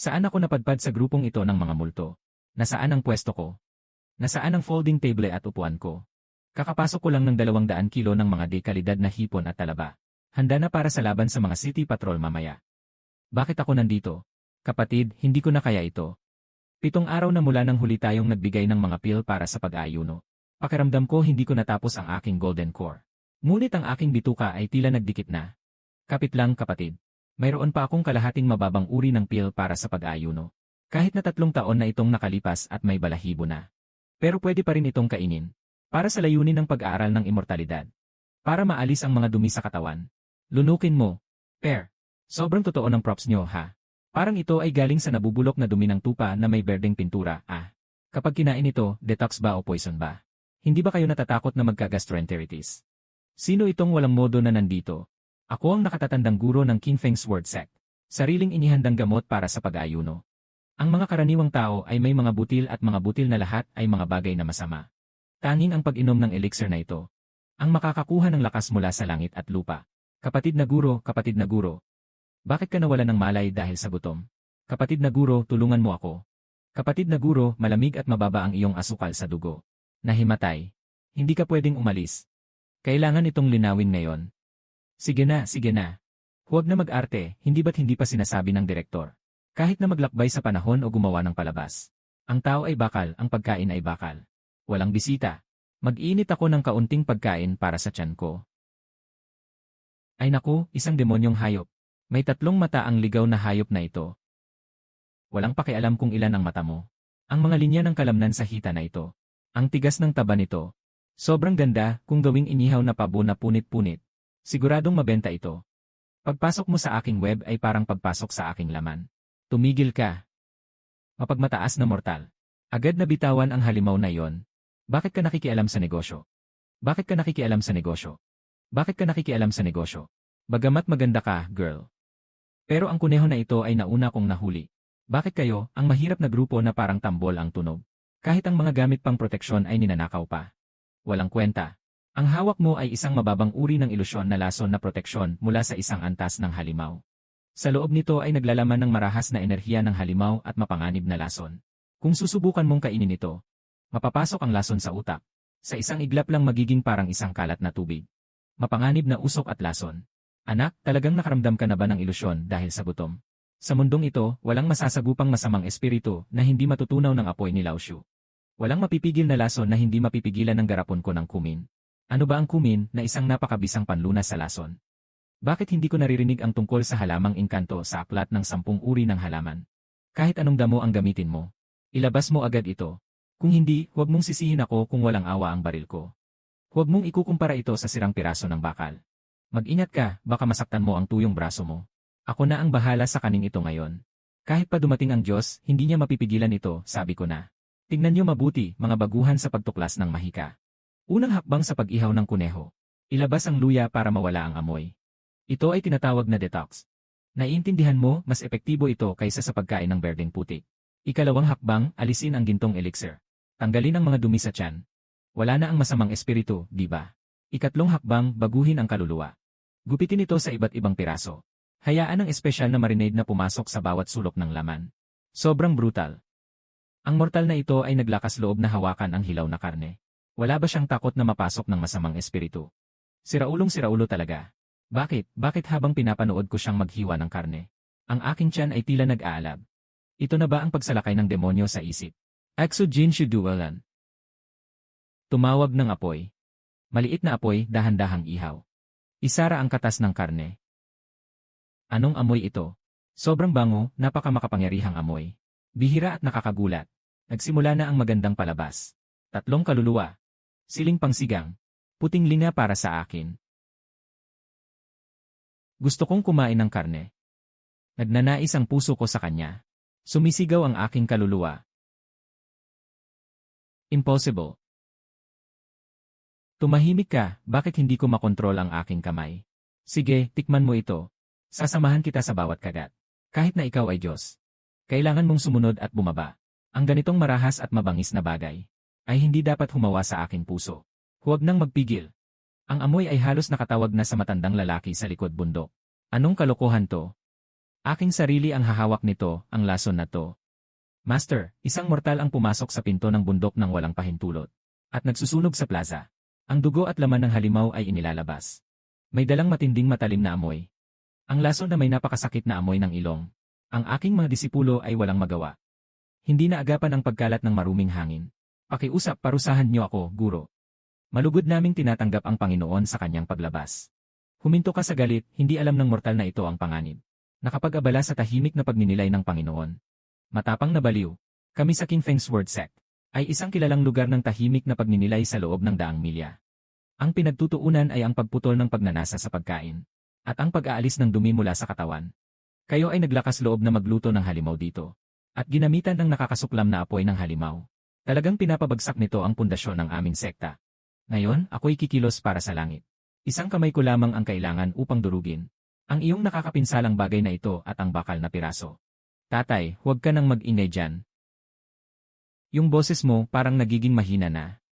Saan ako napadpad sa grupong ito ng mga multo? Nasaan ang pwesto ko? Nasaan ang folding table at upuan ko? Kakapasok ko lang ng 200 kilo ng mga dekalidad na hipon at talaba. Handa na para sa laban sa mga city patrol mamaya. Bakit ako nandito? Kapatid, hindi ko na kaya ito. 7 araw na mula nang huli tayong nagbigay ng mga pill para sa pag-aayuno. Pakiramdam ko hindi ko natapos ang aking golden core. Ngunit ang aking bituka ay tila nagdikit na. Kapit lang kapatid. Mayroon pa akong kalahating mababang uri ng pill para sa pag-aayuno. Kahit na 3 taon na itong nakalipas at may balahibo na. Pero pwede pa rin itong kainin. Para sa layunin ng pag-aaral ng immortalidad. Para maalis ang mga dumi sa katawan. Lunukin mo. Pair. Sobrang totoo ng props nyo ha. Parang ito ay galing sa nabubulok na dumi ng tupa na may berdeng pintura. Kapag kinain ito, detox ba o poison ba? Hindi ba kayo natatakot na magka-gastroenteritis? Sino itong walang modo na nandito? Ako ang nakatatandang guro ng King Feng Sword Sect. Sariling inihandang gamot para sa pag-aayuno. Ang mga karaniwang tao ay may mga butil at mga butil na lahat ay mga bagay na masama. Tanging ang pag-inom ng elixir na ito ang makakakuha ng lakas mula sa langit at lupa. Kapatid na guro, bakit ka nawala ng malay dahil sa gutom? Kapatid na guro, tulungan mo ako. Kapatid na guro, malamig at mababa ang iyong asukal sa dugo. Nahimatay. Hindi ka pwedeng umalis. Kailangan itong linawin ngayon. Sige na. Huwag na mag-arte, hindi ba't hindi pa sinasabi ng direktor. Kahit na maglakbay sa panahon o gumawa ng palabas. Ang tao ay bakal, ang pagkain ay bakal. Walang bisita. Mag-init ako ng kaunting pagkain para sa tiyan ko. Ay naku, isang demonyong hayop. May 3 mata ang ligaw na hayop na ito. Walang pakialam kung ilan ang mata mo. Ang mga linya ng kalamnan sa hita na ito. Ang tigas ng taba nito. Sobrang ganda kung gawing inihaw na pabo na punit-punit. Siguradong mabenta ito. Pagpasok mo sa aking web ay parang pagpasok sa aking laman. Tumigil ka. Mapagmataas na mortal. Agad na bitawan ang halimaw na iyon. Bakit ka nakikialam sa negosyo? Bakit ka nakikialam sa negosyo? Bakit ka nakikialam sa negosyo? Bagamat maganda ka, girl. Pero ang kuneho na ito ay nauna kong nahuli. Bakit kayo, ang mahirap na grupo na parang tambol ang tunog? Kahit ang mga gamit pang proteksyon ay ninanakaw pa. Walang kwenta. Ang hawak mo ay isang mababang uri ng ilusyon na lason na proteksyon mula sa isang antas ng halimaw. Sa loob nito ay naglalaman ng marahas na enerhiya ng halimaw at mapanganib na lason. Kung susubukan mong kainin ito, mapapasok ang lason sa utak. Sa isang iglap lang magiging parang isang kalat na tubig. Mapanganib na usok at lason. Anak, talagang nakaramdam ka na ba ng ilusyon dahil sa gutom? Sa mundong ito, walang masasagupang masamang espiritu na hindi matutunaw ng apoy ni Lao Shu. Walang mapipigil na lason na hindi mapipigilan ng garapon ko ng kumin. Ano ba ang kumin na isang napakabisang panlunas sa lason? Bakit hindi ko naririnig ang tungkol sa halamang inkanto sa aklat ng 10 uri ng halaman? Kahit anong damo ang gamitin mo, ilabas mo agad ito. Kung hindi, huwag mong sisihin ako kung walang awa ang baril ko. Huwag mong ikukumpara ito sa sirang piraso ng bakal. Mag-ingat ka, baka masaktan mo ang tuyong braso mo. Ako na ang bahala sa kaning ito ngayon. Kahit pa dumating ang Diyos, hindi niya mapipigilan ito, sabi ko na. Tingnan niyo mabuti, mga baguhan sa pagtuklas ng mahika. Unang hakbang sa pag-ihaw ng kuneho. Ilabas ang luya para mawala ang amoy. Ito ay tinatawag na detox. Naiintindihan mo, mas epektibo ito kaysa sa pagkain ng berdeng putik. Ikalawang hakbang, alisin ang gintong elixir. Tanggalin ang mga dumi sa tiyan. Wala na ang masamang espiritu, di ba? Ikatlong hakbang, baguhin ang kaluluwa. Gupitin ito sa iba't ibang piraso. Hayaan ang espesyal na marinade na pumasok sa bawat sulok ng laman. Sobrang brutal. Ang mortal na ito ay naglakas loob na hawakan ang hilaw na karne. Wala ba siyang takot na mapasok ng masamang espiritu? Siraulong-siraulo talaga. Bakit habang pinapanood ko siyang maghiwa ng karne? Ang aking tiyan ay tila nag-aalab. Ito na ba ang pagsalakay ng demonyo sa isip? Exogene Shudualan. Tumawag ng apoy. Maliit na apoy, dahan-dahang ihaw. Isara ang katas ng karne. Anong amoy ito? Sobrang bango, napakamakapangyarihang amoy. Bihira at nakakagulat. Nagsimula na ang magandang palabas. 3 kaluluwa. Siling pangsigang. Puting linga para sa akin. Gusto kong kumain ng karne. Nagnanais ang puso ko sa kanya. Sumisigaw ang aking kaluluwa. Impossible. Tumahimik ka, bakit hindi ko makontrol ang aking kamay? Sige, tikman mo ito. Sasamahan kita sa bawat kagat. Kahit na ikaw ay Diyos. Kailangan mong sumunod at bumaba. Ang ganitong marahas at mabangis na bagay ay hindi dapat humawa sa aking puso. Huwag nang magpigil. Ang amoy ay halos nakatawag na sa matandang lalaki sa likod bundok. Anong kalokohan to? Aking sarili ang hahawak nito, ang lason na to. Master, isang mortal ang pumasok sa pinto ng bundok ng walang pahintulot. At nagsusunog sa plaza. Ang dugo at laman ng halimaw ay inilalabas. May dalang matinding matalim na amoy. Ang lason na may napakasakit na amoy ng ilong. Ang aking mga disipulo ay walang magawa. Hindi na agapan ang pagkalat ng maruming hangin. Pakiusap, parusahan niyo ako, guro. Malugod naming tinatanggap ang Panginoon sa kanyang paglabas. Huminto ka sa galit, hindi alam ng mortal na ito ang panganib. Nakapag-abala sa tahimik na pagninilay ng Panginoon. Matapang na baliw. Kami sa King Feng Sword Sect ay isang kilalang lugar ng tahimik na pagninilay sa loob ng daang milya. Ang pinagtutuunan ay ang pagputol ng pagnanasa sa pagkain at ang pag-aalis ng dumi mula sa katawan. Kayo ay naglakas loob na magluto ng halimaw dito at ginamitan ng nakakasuklam na apoy ng halimaw. Talagang pinapabagsak nito ang pundasyon ng aming sekta. Ngayon, ako'y kikilos para sa langit. Isang kamay ko lamang ang kailangan upang durugin ang iyong nakakapinsalang bagay na ito at ang bakal na piraso. Tatay, huwag ka nang mag-ingay dyan. Yung boses mo parang nagiging mahina na.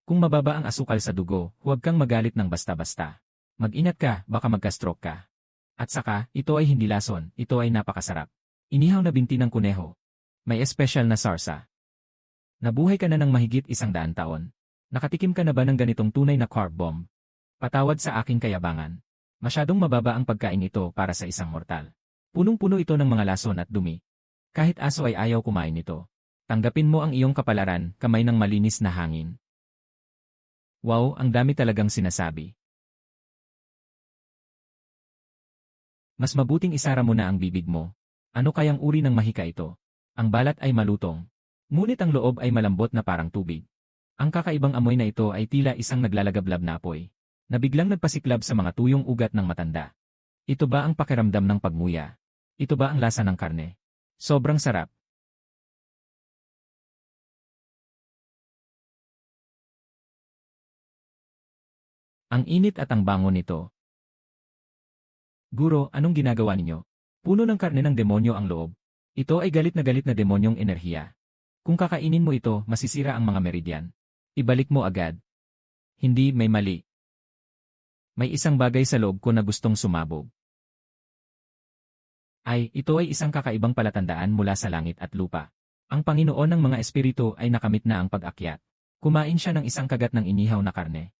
Kung mababa ang asukal sa dugo, huwag kang magalit ng basta-basta. Mag-ingat ka, baka magka-stroke ka. At saka, ito ay hindi lason, ito ay napakasarap. Inihaw na binti ng kuneho. May espesyal na sarsa. Nabuhay ka na ng mahigit 100 taon. Nakatikim ka na ba ng ganitong tunay na carb bomb? Patawad sa aking kayabangan. Masyadong mababa ang pagkain ito para sa isang mortal. Punong-puno ito ng mga lason at dumi. Kahit aso ay ayaw kumain nito. Tanggapin mo ang iyong kapalaran, kamay ng malinis na hangin. Wow, ang dami talagang sinasabi. Mas mabuting isara mo na ang bibig mo. Ano kayang uri ng mahika ito? Ang balat ay malutong. Ngunit ang loob ay malambot na parang tubig. Ang kakaibang amoy na ito ay tila isang naglalagablab na apoy, na biglang nagpasiklab sa mga tuyong ugat ng matanda. Ito ba ang pakiramdam ng pagmuya? Ito ba ang lasa ng karne? Sobrang sarap. Ang init at ang bango nito. Guro, anong ginagawa ninyo? Puno ng karne ng demonyo ang loob. Ito ay galit na demonyong enerhiya. Kung kakainin mo ito, masisira ang mga meridian. Ibalik mo agad. Hindi, may mali. May isang bagay sa loob ko na gustong sumabog. Ito ay isang kakaibang palatandaan mula sa langit at lupa. Ang Panginoon ng mga espiritu ay nakamit na ang pag-akyat. Kumain siya ng isang kagat ng inihaw na karne.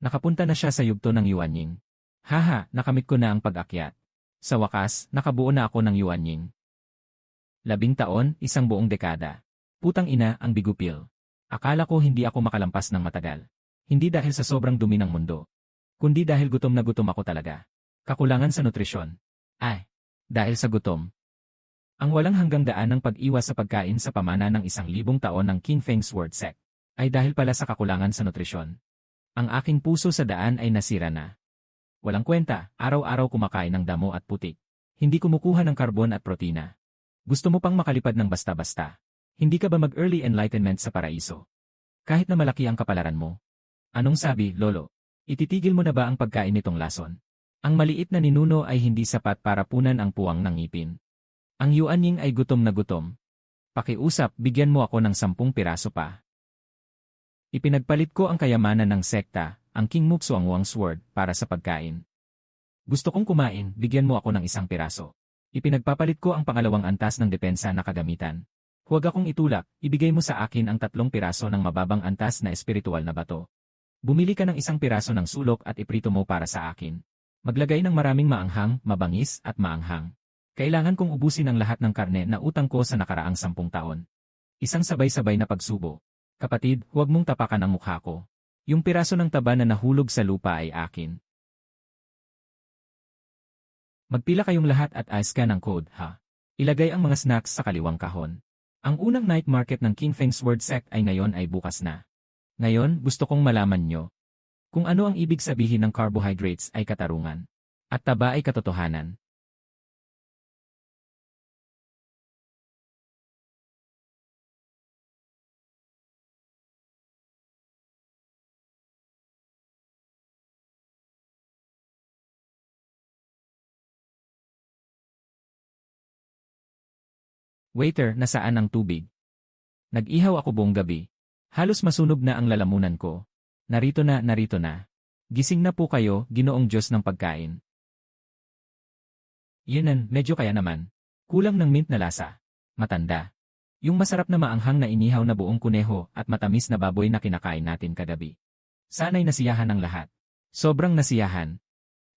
Nakapunta na siya sa yugto ng Yuanying. Haha, nakamit ko na ang pag-akyat. Sa wakas, nakabuo na ako ng Yuanying. 10 taon, isang buong dekada. Putang ina, ang bigupil. Akala ko hindi ako makalampas ng matagal. Hindi dahil sa sobrang dumi ng mundo, kundi dahil gutom na gutom ako talaga. Kakulangan sa nutrisyon. Dahil sa gutom. Ang walang hanggang daan ng pag-iwas sa pagkain sa pamana ng 1,000 taon ng King Feng Sword Sect ay dahil pala sa kakulangan sa nutrisyon. Ang aking puso sa daan ay nasira na. Walang kwenta, araw-araw kumakain ng damo at putik. Hindi kumukuha ng karbon at protina. Gusto mo pang makalipad ng basta-basta. Hindi ka ba mag-early enlightenment sa paraiso? Kahit na malaki ang kapalaran mo. Anong sabi, Lolo? Ititigil mo na ba ang pagkain nitong lason? Ang maliit na ninuno ay hindi sapat para punan ang puwang ng ngipin. Ang Yuanying ay gutom na gutom. Pakiusap, bigyan mo ako ng 10 piraso pa. Ipinagpalit ko ang kayamanan ng sekta, ang King Muksuangwang Sword, para sa pagkain. Gusto kong kumain, bigyan mo ako ng 1 piraso. Ipinagpapalit ko ang pangalawang antas ng depensa na kagamitan. Huwag akong itulak, ibigay mo sa akin ang 3 piraso ng mababang antas na espiritual na bato. Bumili ka ng 1 piraso ng sulok at iprito mo para sa akin. Maglagay ng maraming maanghang, mabangis, at maanghang. Kailangan kong ubusin ang lahat ng karne na utang ko sa nakaraang 10 taon. Isang sabay-sabay na pagsubo. Kapatid, huwag mong tapakan ang mukha ko. Yung piraso ng taba na nahulog sa lupa ay akin. Magpila kayong lahat at scan ang code, ha? Ilagay ang mga snacks sa kaliwang kahon. Ang unang night market ng King Feng Sword Sect ay ngayon ay bukas na. Ngayon, gusto kong malaman nyo kung ano ang ibig sabihin ng carbohydrates ay katarungan at taba ay katotohanan. Waiter, nasaan ang tubig? Nag-ihaw ako buong gabi. Halos masunog na ang lalamunan ko. Narito na, narito na. Gising na po kayo, Ginoong Diyos ng pagkain. Yun medyo kaya naman. Kulang ng mint na lasa. Matanda. Yung masarap na maanghang na inihaw na buong kuneho at matamis na baboy na kinakain natin kagabi. Sana'y nasiyahan ang lahat. Sobrang nasiyahan.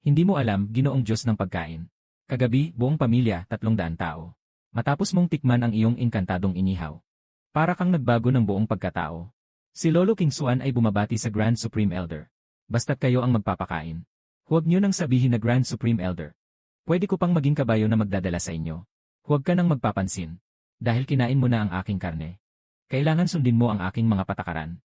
Hindi mo alam, Ginoong Diyos ng pagkain. Kagabi, buong pamilya, 300 tao. Matapos mong tikman ang iyong inkantadong inihaw. Para kang nagbago ng buong pagkatao. Si Lolo King Suan ay bumabati sa Grand Supreme Elder. Basta't kayo ang magpapakain. Huwag niyo nang sabihin na Grand Supreme Elder. Pwede ko pang maging kabayo na magdadala sa inyo. Huwag ka nang magpapansin. Dahil kinain mo na ang aking karne. Kailangan sundin mo ang aking mga patakaran.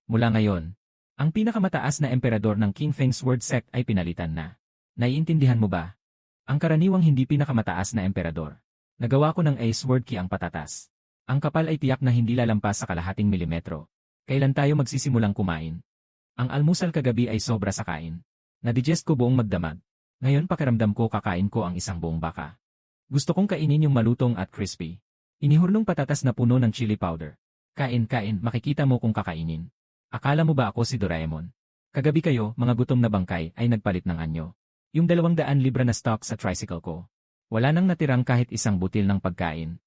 Mula ngayon, ang pinakamataas na emperador ng King Feng Sword Sect ay pinalitan na. Naiintindihan mo ba? Ang karaniwang hindi pinakamataas na emperador. Nagawa ko ng Ace Sword Key ang patatas. Ang kapal ay tiyak na hindi lalampas sa kalahating milimetro. Kailan tayo magsisimulang kumain? Ang almusal kagabi ay sobra sa kain. Nadigest ko buong magdamag. Ngayon pakiramdam ko kakain ko ang isang buong baka. Gusto kong kainin yung malutong at crispy. Inihurnong patatas na puno ng chili powder. Kain, makikita mo kung kakainin. Akala mo ba ako si Doraemon? Kagabi kayo, mga gutom na bangkay, ay nagpalit ng anyo. Yung 200 libra na stock sa tricycle ko. Wala nang natirang kahit isang butil ng pagkain.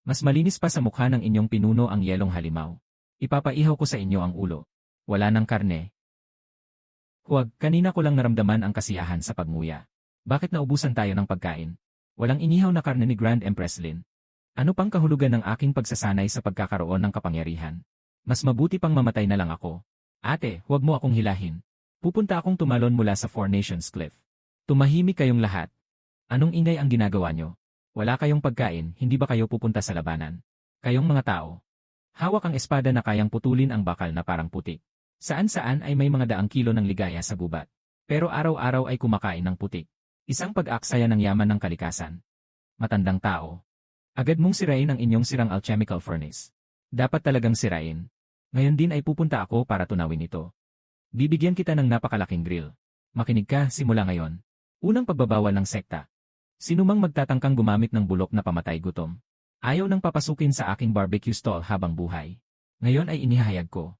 Mas malinis pa sa mukha ng inyong pinuno ang yelong halimaw. Ipapaihaw ko sa inyo ang ulo. Wala nang karne. Huwag, kanina ko lang naramdaman ang kasiyahan sa pagmuya. Bakit naubusan tayo ng pagkain? Walang inihaw na karne ni Grand Empress Lin. Ano pang kahulugan ng aking pagsasanay sa pagkakaroon ng kapangyarihan? Mas mabuti pang mamatay na lang ako. Ate, huwag mo akong hilahin. Pupunta akong tumalon mula sa Four Nations Cliff. Tumahimik kayong lahat. Anong ingay ang ginagawa nyo? Wala kayong pagkain, hindi ba kayo pupunta sa labanan? Kayong mga tao. Hawak ang espada na kayang putulin ang bakal na parang putik. Saan-saan ay may mga daang kilo ng ligaya sa gubat. Pero araw-araw ay kumakain ng putik. Isang pag-aksaya ng yaman ng kalikasan. Matandang tao. Agad mong sirain ang inyong sirang alchemical furnace. Dapat talagang sirain. Ngayon din ay pupunta ako para tunawin ito. Bibigyan kita ng napakalaking grill. Makinig ka simula ngayon. Unang pagbabawal ng sekta. Sinumang magtatangkang gumamit ng bulok na pamatay gutom. Ayaw nang papasukin sa aking barbecue stall habang buhay. Ngayon ay inihahayag ko.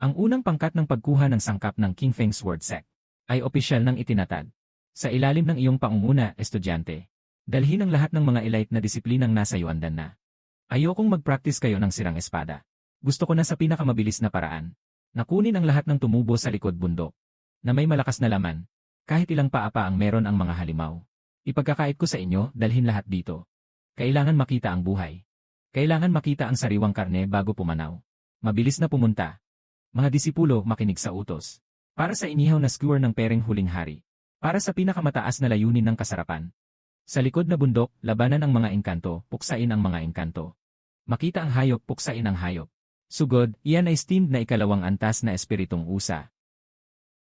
Ang unang pangkat ng pagkuha ng sangkap ng King Feng Sword Sect ay opisyal ng itinatag. Sa ilalim ng iyong pangunguna, estudyante. Dalhin ang lahat ng mga elite na disiplinang nasa yuandan na. Ayokong mag-practice kayo ng sirang espada. Gusto ko na sa pinakamabilis na paraan. Nakunin ang lahat ng tumubo sa likod bundok. Na may malakas na laman. Kahit ilang paa pa ang meron ang mga halimaw. Ipagkakait ko sa inyo, dalhin lahat dito. Kailangan makita ang buhay. Kailangan makita ang sariwang karne bago pumanaw. Mabilis na pumunta. Mga disipulo, makinig sa utos. Para sa inihaw na skewer ng pereng huling hari. Para sa pinakamataas na layunin ng kasarapan. Sa likod na bundok, labanan ang mga engkanto, puksain ang mga engkanto. Makita ang hayop, puksain ang hayop. Sugod, iyan ay steamed na ikalawang antas na espiritong usa.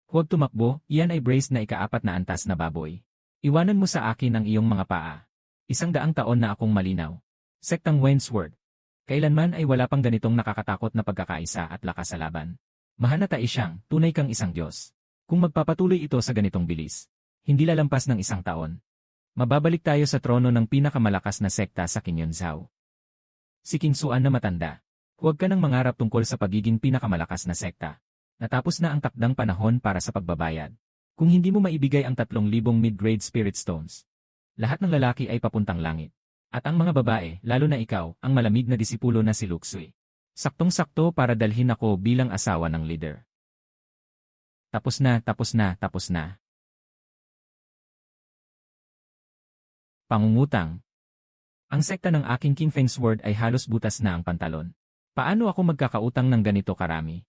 Huwag tumakbo, iyan ay braised na ikaapat na antas na baboy. Iwanan mo sa akin ang iyong mga paa. 100 taon na akong malinaw. Sektang Wainsword. Kailanman ay wala pang ganitong nakakatakot na pagkakaisa at lakas sa laban. Mahanata isyang, tunay kang isang Diyos. Kung magpapatuloy ito sa ganitong bilis, hindi lalampas ng 1 taon. Mababalik tayo sa trono ng pinakamalakas na sekta sa Kinyonzao. Si King Suan na matanda. Huwag ka nang mangarap tungkol sa pagiging pinakamalakas na sekta. Natapos na ang takdang panahon para sa pagbabayad. Kung hindi mo maibigay ang 3,000 mid-grade spirit stones, lahat ng lalaki ay papuntang langit. At ang mga babae, lalo na ikaw, ang malamig na disipulo na si Luxui. Saktong-sakto para dalhin ako bilang asawa ng leader. Tapos na. Pangungutang. Ang sekta ng aking King Feng Sword ay halos butas na ang pantalon. Paano ako magkakautang ng ganito karami?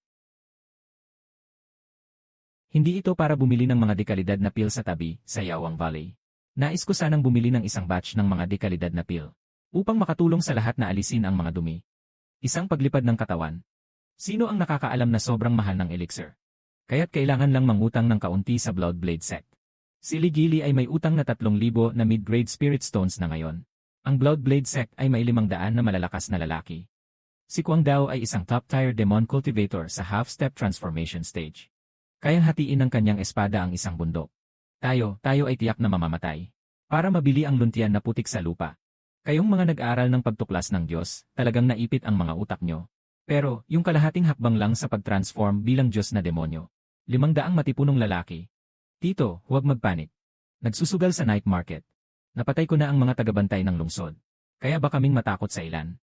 Hindi ito para bumili ng mga dekalidad na pil sa tabi, sa Yawang Valley. Nais ko sanang bumili ng isang batch ng mga dekalidad na pil. Upang makatulong sa lahat na alisin ang mga dumi. Isang paglipad ng katawan. Sino ang nakakaalam na sobrang mahal ng elixir? Kaya't kailangan lang mangutang ng kaunti sa Bloodblade Sect. Si Ligili ay may utang na 3,000 na mid-grade spirit stones na ngayon. Ang Bloodblade Sect ay may 500 na malalakas na lalaki. Si Kwang Dao ay isang top-tier demon cultivator sa half-step transformation stage. Kayang hatiin ng kanyang espada ang isang bundok. Tayo ay tiyak na mamamatay. Para mabili ang luntian na putik sa lupa. Kayong mga nag-aaral ng pagtuklas ng Diyos, talagang naipit ang mga utak nyo. Pero, yung kalahating hakbang lang sa pag-transform bilang Diyos na demonyo. 500 matipunong lalaki. Tito, huwag magpanik. Nagsusugal sa night market. Napatay ko na ang mga tagabantay ng lungsod. Kaya ba kaming matakot sa ilan?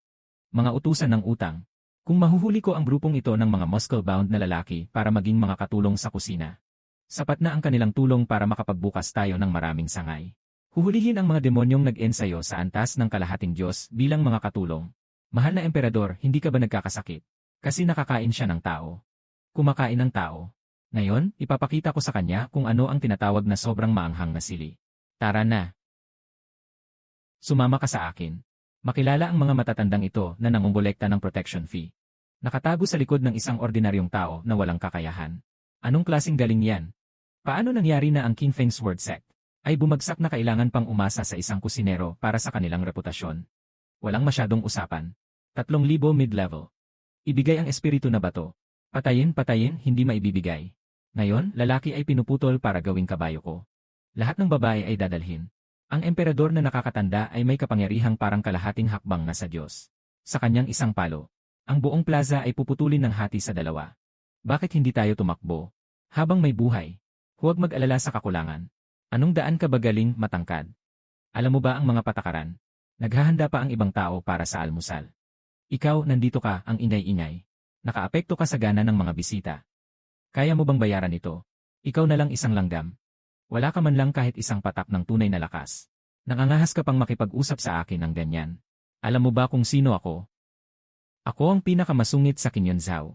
Mga utusan ng utang. Kung mahuhuli ko ang grupong ito ng mga muscle-bound na lalaki para maging mga katulong sa kusina. Sapat na ang kanilang tulong para makapagbukas tayo ng maraming sangay. Huhulihin ang mga demonyong nag-ensayo sa antas ng kalahating Diyos bilang mga katulong. Mahal na emperador, hindi ka ba nagkakasakit? Kasi nakakain siya ng tao. Kumakain ng tao. Ngayon, ipapakita ko sa kanya kung ano ang tinatawag na sobrang maanghang na sili. Tara na. Sumama ka sa akin. Makilala ang mga matatandang ito na nangongolekta ng protection fee. Nakatago sa likod ng isang ordinaryong tao na walang kakayahan. Anong klaseng galing yan? Paano nangyari na ang King Feng Sword Sect ay bumagsak na kailangan pang umasa sa isang kusinero para sa kanilang reputasyon? Walang masyadong usapan. 3,000 mid-level. Ibigay ang espiritu na bato. Patayin, hindi maibibigay. Ngayon, lalaki ay pinuputol para gawing kabayo ko. Lahat ng babae ay dadalhin. Ang emperador na nakakatanda ay may kapangyarihang parang kalahating hakbang na sa Diyos. Sa kanyang isang palo, ang buong plaza ay puputulin ng hati sa dalawa. Bakit hindi tayo tumakbo? Habang may buhay, huwag mag-alala sa kakulangan. Anong daan ka ba galing, matangkad? Alam mo ba ang mga patakaran? Naghahanda pa ang ibang tao para sa almusal. Ikaw, nandito ka, ang ingay-ingay. Nakaapekto ka sa gana ng mga bisita. Kaya mo bang bayaran ito? Ikaw na lang isang langgam. Wala ka man lang kahit isang patak ng tunay na lakas. Nangangahas ka pang makipag-usap sa akin ng ganyan. Alam mo ba kung sino ako? Ako ang pinakamasungit sa Kinyonzao.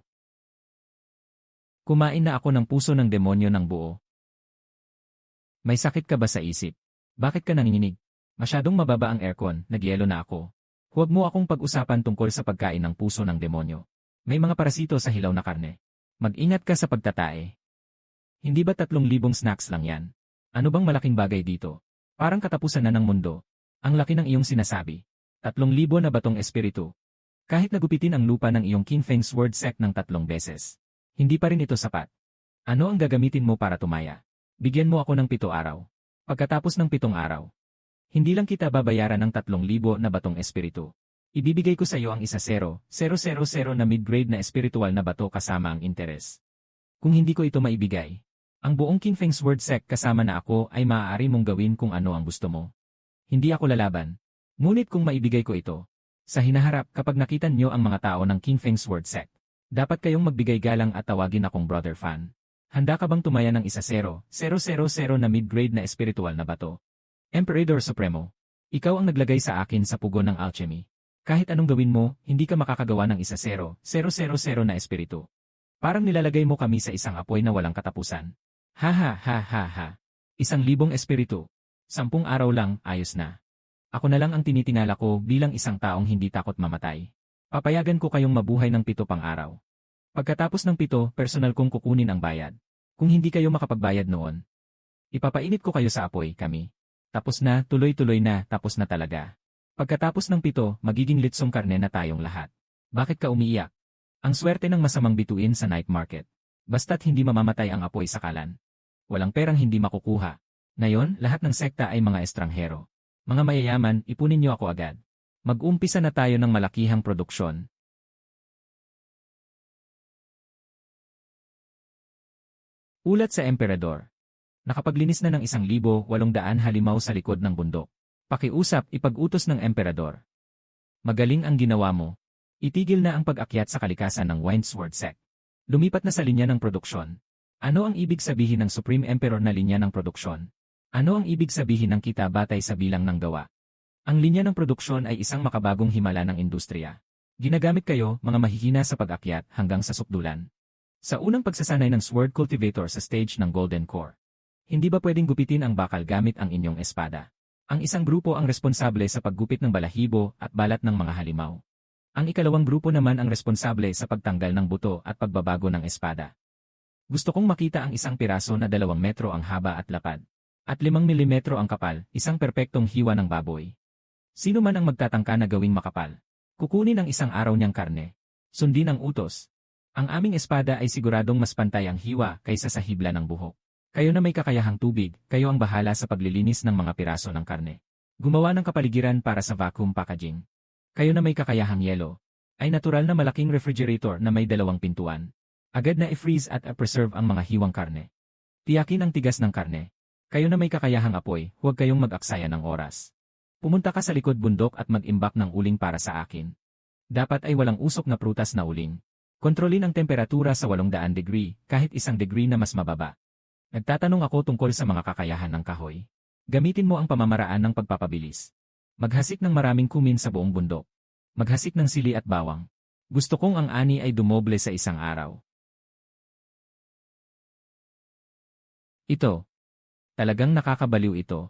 Kumain na ako ng puso ng demonyo ng buo. May sakit ka ba sa isip? Bakit ka nanginginig? Masyadong mababa ang aircon, nagyelo na ako. Huwag mo akong pag-usapan tungkol sa pagkain ng puso ng demonyo. May mga parasito sa hilaw na karne. Mag-ingat ka sa pagtatae. Hindi ba 3,000 snacks lang yan? Ano bang malaking bagay dito? Parang katapusan na ng mundo. Ang laki ng iyong sinasabi. 3,000 na batong espiritu. Kahit nagupitin ang lupa ng iyong King Feng Sword Sect ng 3 beses. Hindi pa rin ito sapat. Ano ang gagamitin mo para tumaya? Bigyan mo ako ng 7 araw. Pagkatapos ng 7 araw, hindi lang kita babayaran ng 3,000 na batong espiritu. Ibibigay ko sa iyo ang 1,000,000 na mid-grade na espiritual na bato kasama ang interes. Kung hindi ko ito maibigay, ang buong King Feng Sword Sect kasama na ako ay maaari mong gawin kung ano ang gusto mo. Hindi ako lalaban. Ngunit kung maibigay ko ito, sa hinaharap kapag nakita niyo ang mga tao ng King Feng Sword Sect, dapat kayong magbigay galang at tawagin akong brother fan. Handa ka bang tumaya ng 1,000,000 na mid-grade na espiritual na bato? Emperador Supremo, ikaw ang naglagay sa akin sa pugo ng alchemy. Kahit anong gawin mo, hindi ka makakagawa ng 1,000,000 na espiritu. Parang nilalagay mo kami sa isang apoy na walang katapusan. Ha ha ha ha ha. 1,000 espiritu. 10 araw lang, ayos na. Ako na lang ang tinitingala ko bilang isang taong hindi takot mamatay. Papayagan ko kayong mabuhay ng 7 pang araw. Pagkatapos ng 7, personal kong kukunin ang bayad. Kung hindi kayo makapagbayad noon, ipapainit ko kayo sa apoy, kami. Tapos na, tuloy-tuloy na, tapos na talaga. Pagkatapos ng 7, magiging litsong karne na tayong lahat. Bakit ka umiiyak? Ang swerte ng masamang bituin sa night market. Basta't hindi mamamatay ang apoy sa kalan. Walang perang hindi makukuha. Ngayon, lahat ng sekta ay mga estranghero. Mga mayayaman, ipunin niyo ako agad. Mag-umpisa na tayo ng malakihang produksyon. Ulat sa emperador. Nakapaglinis na ng 1,800 halimaw sa likod ng bundok. Pakiusap, ipag-utos ng emperador. Magaling ang ginawa mo. Itigil na ang pag-akyat sa kalikasan ng Wind Sword Sect. Lumipat na sa linya ng produksyon. Ano ang ibig sabihin ng Supreme Emperor na linya ng produksyon? Ano ang ibig sabihin ng kita batay sa bilang ng gawa? Ang linya ng produksyon ay isang makabagong himala ng industriya. Ginagamit kayo, mga mahihina sa pag-akyat, hanggang sa sukdulan. Sa unang pagsasanay ng Sword Cultivator sa stage ng Golden Core. Hindi ba pwedeng gupitin ang bakal gamit ang inyong espada? Ang isang grupo ang responsable sa paggupit ng balahibo at balat ng mga halimaw. Ang ikalawang grupo naman ang responsable sa pagtanggal ng buto at pagbabago ng espada. Gusto kong makita ang isang piraso na 2 metro ang haba at lapad. At 5 milimetro ang kapal, isang perpektong hiwa ng baboy. Sino man ang magtatangka na gawing makapal? Kukunin ang 1 araw niyang karne. Sundin ang utos. Ang aming espada ay siguradong mas pantay ang hiwa kaysa sa hibla ng buhok. Kayo na may kakayahang tubig, kayo ang bahala sa paglilinis ng mga piraso ng karne. Gumawa ng kapaligiran para sa vacuum packaging. Kayo na may kakayahang yelo. Ay natural na malaking refrigerator na may 2 pintuan. Agad na i-freeze at i-preserve ang mga hiwang karne. Tiyakin ang tigas ng karne. Kayo na may kakayahang apoy, huwag kayong mag-aksaya ng oras. Pumunta ka sa likod bundok at mag-imbak ng uling para sa akin. Dapat ay walang usok na prutas na uling. Kontrolin ang temperatura sa 800 degree, kahit 1 degree na mas mababa. Nagtatanong ako tungkol sa mga kakayahan ng kahoy. Gamitin mo ang pamamaraan ng pagpapabilis. Maghasik ng maraming kumin sa buong bundok. Maghasik ng sili at bawang. Gusto kong ang ani ay dumoble sa isang araw. Ito. Talagang nakakabaliw ito.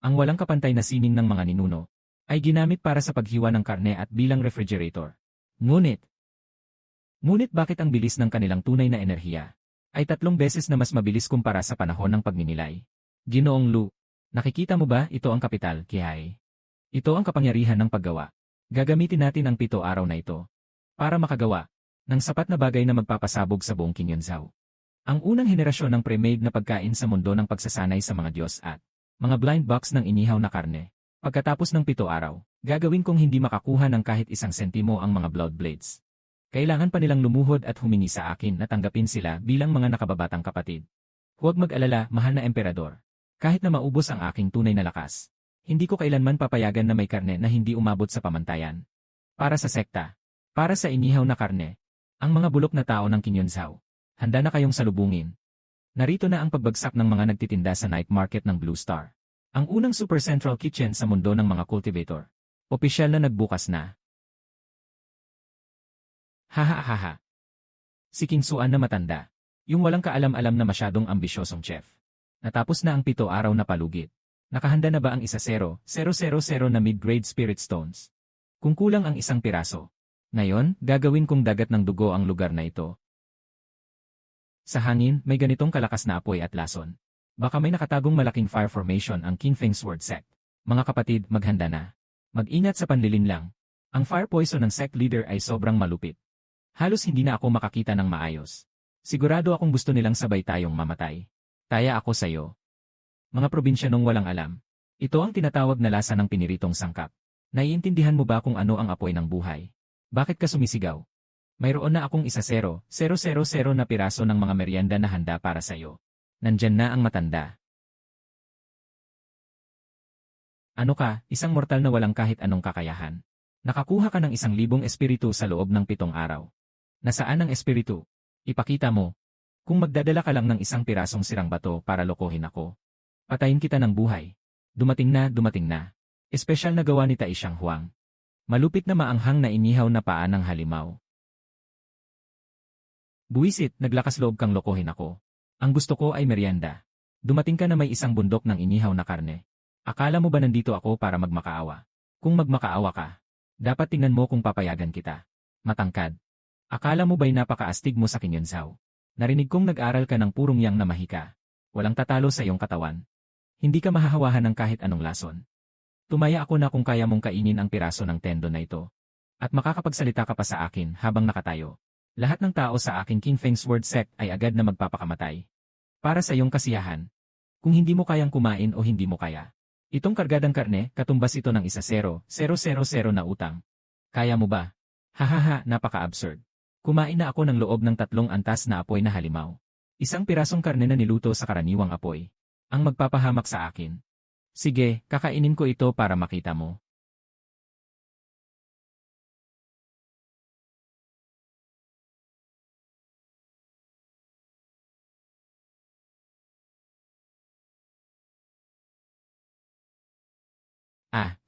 Ang walang kapantay na sining ng mga ninuno ay ginamit para sa paghiwa ng karne at bilang refrigerator. Ngunit bakit ang bilis ng kanilang tunay na enerhiya ay 3 beses na mas mabilis kumpara sa panahon ng pagninilay? Ginoong Lu, nakikita mo ba ito ang kapital, Kihay? Ito ang kapangyarihan ng paggawa. Gagamitin natin ang 7 araw na ito para makagawa ng sapat na bagay na magpapasabog sa buong Kinyonzao. Ang unang henerasyon ng pre-made na pagkain sa mundo ng pagsasanay sa mga Diyos at mga blind box ng inihaw na karne. Pagkatapos ng 7 araw, gagawin kong hindi makakuha ng kahit 1 sentimo ang mga blood blades. Kailangan pa nilang lumuhod at humingi sa akin na tanggapin sila bilang mga nakababatang kapatid. Huwag mag-alala, mahal na emperador. Kahit na maubos ang aking tunay na lakas, hindi ko kailanman papayagan na may karne na hindi umabot sa pamantayan. Para sa sekta, para sa inihaw na karne, ang mga bulok na tao ng Kinyonzao. Handa na kayong salubungin. Narito na ang pagbagsak ng mga nagtitinda sa night market ng Blue Star. Ang unang super central kitchen sa mundo ng mga cultivator. Opisyal na nagbukas na. Hahahaha. Si King Suan na matanda. Yung walang kaalam-alam na masyadong ambisyosong chef. Natapos na ang 7 araw na palugit. Nakahanda na ba ang 1-0,000 na mid-grade spirit stones? Kung kulang ang 1 piraso. Ngayon, gagawin kong dagat ng dugo ang lugar na ito. Sa hangin, may ganitong kalakas na apoy at lason. Baka may nakatagong malaking fire formation ang King Feng Sword Sect. Mga kapatid, maghanda na. Mag-ingat sa panlilinlang. Ang fire poison ng sect leader ay sobrang malupit. Halos hindi na ako makakita ng maayos. Sigurado akong gusto nilang sabay tayong mamatay. Taya ako sa'yo. Mga probinsyanong walang alam. Ito ang tinatawag na lasa ng piniritong sangkap. Naiintindihan mo ba kung ano ang apoy ng buhay? Bakit ka sumisigaw? Mayroon na akong 1-0,000 na piraso ng mga merienda na handa para sa'yo. Nandyan na ang matanda. Ano ka, isang mortal na walang kahit anong kakayahan. Nakakuha ka ng 1,000 espiritu sa loob ng 7 araw. Nasaan ang espiritu? Ipakita mo. Kung magdadala ka lang ng 1 pirasong sirang bato para lokohin ako, patayin kita ng buhay. Dumating na. Espesyal na gawa ni Taishang Huang. Malupit na maanghang na inihaw na paa ng halimaw. Buwisit, naglakas loob kang lokohin ako. Ang gusto ko ay merienda. Dumating ka na may 1 bundok ng inihaw na karne. Akala mo ba nandito ako para magmakaawa? Kung magmakaawa ka, dapat tingnan mo kung papayagan kita. Matangkad. Akala mo ba'y napakaastig mo sa Kinyonzao? Narinig kong nag-aral ka ng purong yang na mahika. Walang tatalo sa iyong katawan. Hindi ka mahahawahan ng kahit anong lason. Tumaya ako na kung kaya mong kainin ang piraso ng tendon na ito. At makakapagsalita ka pa sa akin habang nakatayo. Lahat ng tao sa aking King Feng Sword Sect ay agad na magpapakamatay. Para sa iyong kasiyahan. Kung hindi mo kayang kumain o hindi mo kaya. Itong kargadang karne, katumbas ito ng 1-0,000 na utang. Kaya mo ba? Hahaha, napaka-absurd. Kumain na ako ng loob ng 3 antas na apoy na halimaw. 1 pirasong karne na niluto sa karaniwang apoy. Ang magpapahamak sa akin. Sige, kakainin ko ito para makita mo.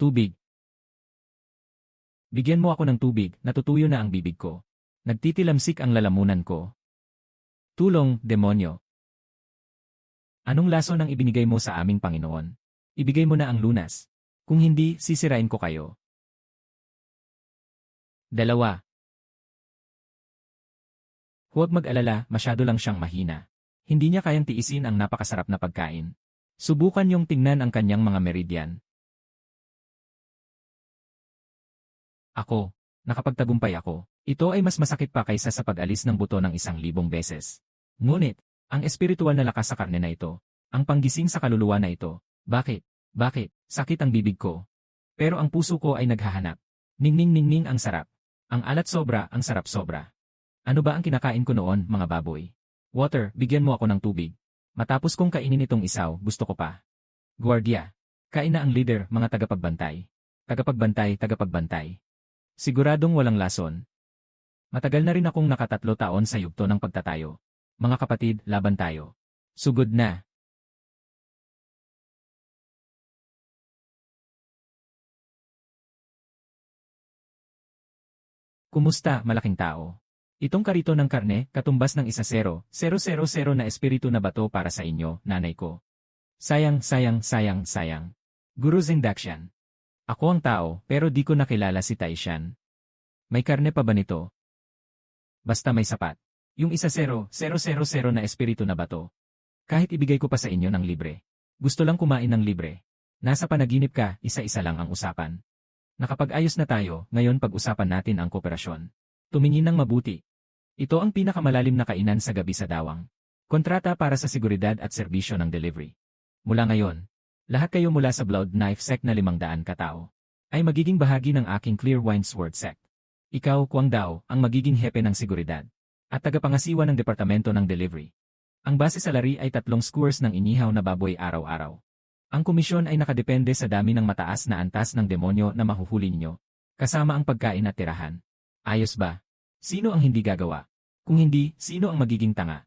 Tubig. Bigyan mo ako ng tubig, natutuyo na ang bibig ko. Nagtitilamsik ang lalamunan ko. Tulong, demonyo. Anong lason ang ibinigay mo sa aming Panginoon? Ibigay mo na ang lunas. Kung hindi, sisirain ko kayo. 2. Huwag mag-alala, masyado lang siyang mahina. Hindi niya kayang tiisin ang napakasarap na pagkain. Subukan niyong tingnan ang kanyang mga meridian. Ako, nakapagtagumpay ako. Ito ay mas masakit pa kaysa sa pag-alis ng buto ng 1,000 beses. Ngunit, ang espiritual na lakas sa karne na ito, ang panggising sa kaluluwa na ito, bakit? Sakit ang bibig ko. Pero ang puso ko ay naghahanap. Ningning ang sarap. Ang alat sobra, ang sarap sobra. Ano ba ang kinakain ko noon, mga baboy? Water, bigyan mo ako ng tubig. Matapos kong kainin itong isaw, gusto ko pa. Guardia. Kain na ang leader, mga tagapagbantay. Tagapagbantay, tagapagbantay. Siguradong walang lason. Matagal na rin akong nakatatlo taon sa yugto ng pagtatayo. Mga kapatid, laban tayo. Sugod na. Kumusta, malaking tao? Itong karito ng karne, katumbas ng 1-0, 000 na espiritu na bato para sa inyo, nanay ko. Sayang, sayang, sayang, sayang. Guru Zendakshan. Ako ang tao, pero di ko nakilala si Taishan. May karne pa ba nito? Basta may sapat. Yung 1-0, 000 na espiritu na bato. Kahit ibigay ko pa sa inyo ng libre. Gusto lang kumain ng libre. Nasa panaginip ka, isa-isa lang ang usapan. Nakapag-ayos na tayo, ngayon pag-usapan natin ang kooperasyon. Tumingin ng mabuti. Ito ang pinakamalalim na kainan sa gabi sa Dawang. Kontrata para sa seguridad at serbisyo ng delivery. Mula ngayon, lahat kayo mula sa Blood Knife Sect na 500 katao, ay magiging bahagi ng aking Clear Wine Sword Sect. Ikaw, Kuang Dao, ang magiging hepe ng seguridad at tagapangasiwa ng departamento ng delivery. Ang base salary ay 3 skewers ng inihaw na baboy araw-araw. Ang komisyon ay nakadepende sa dami ng mataas na antas ng demonyo na mahuhuli ninyo, kasama ang pagkain at tirahan. Ayos ba? Sino ang hindi gagawa? Kung hindi, sino ang magiging tanga?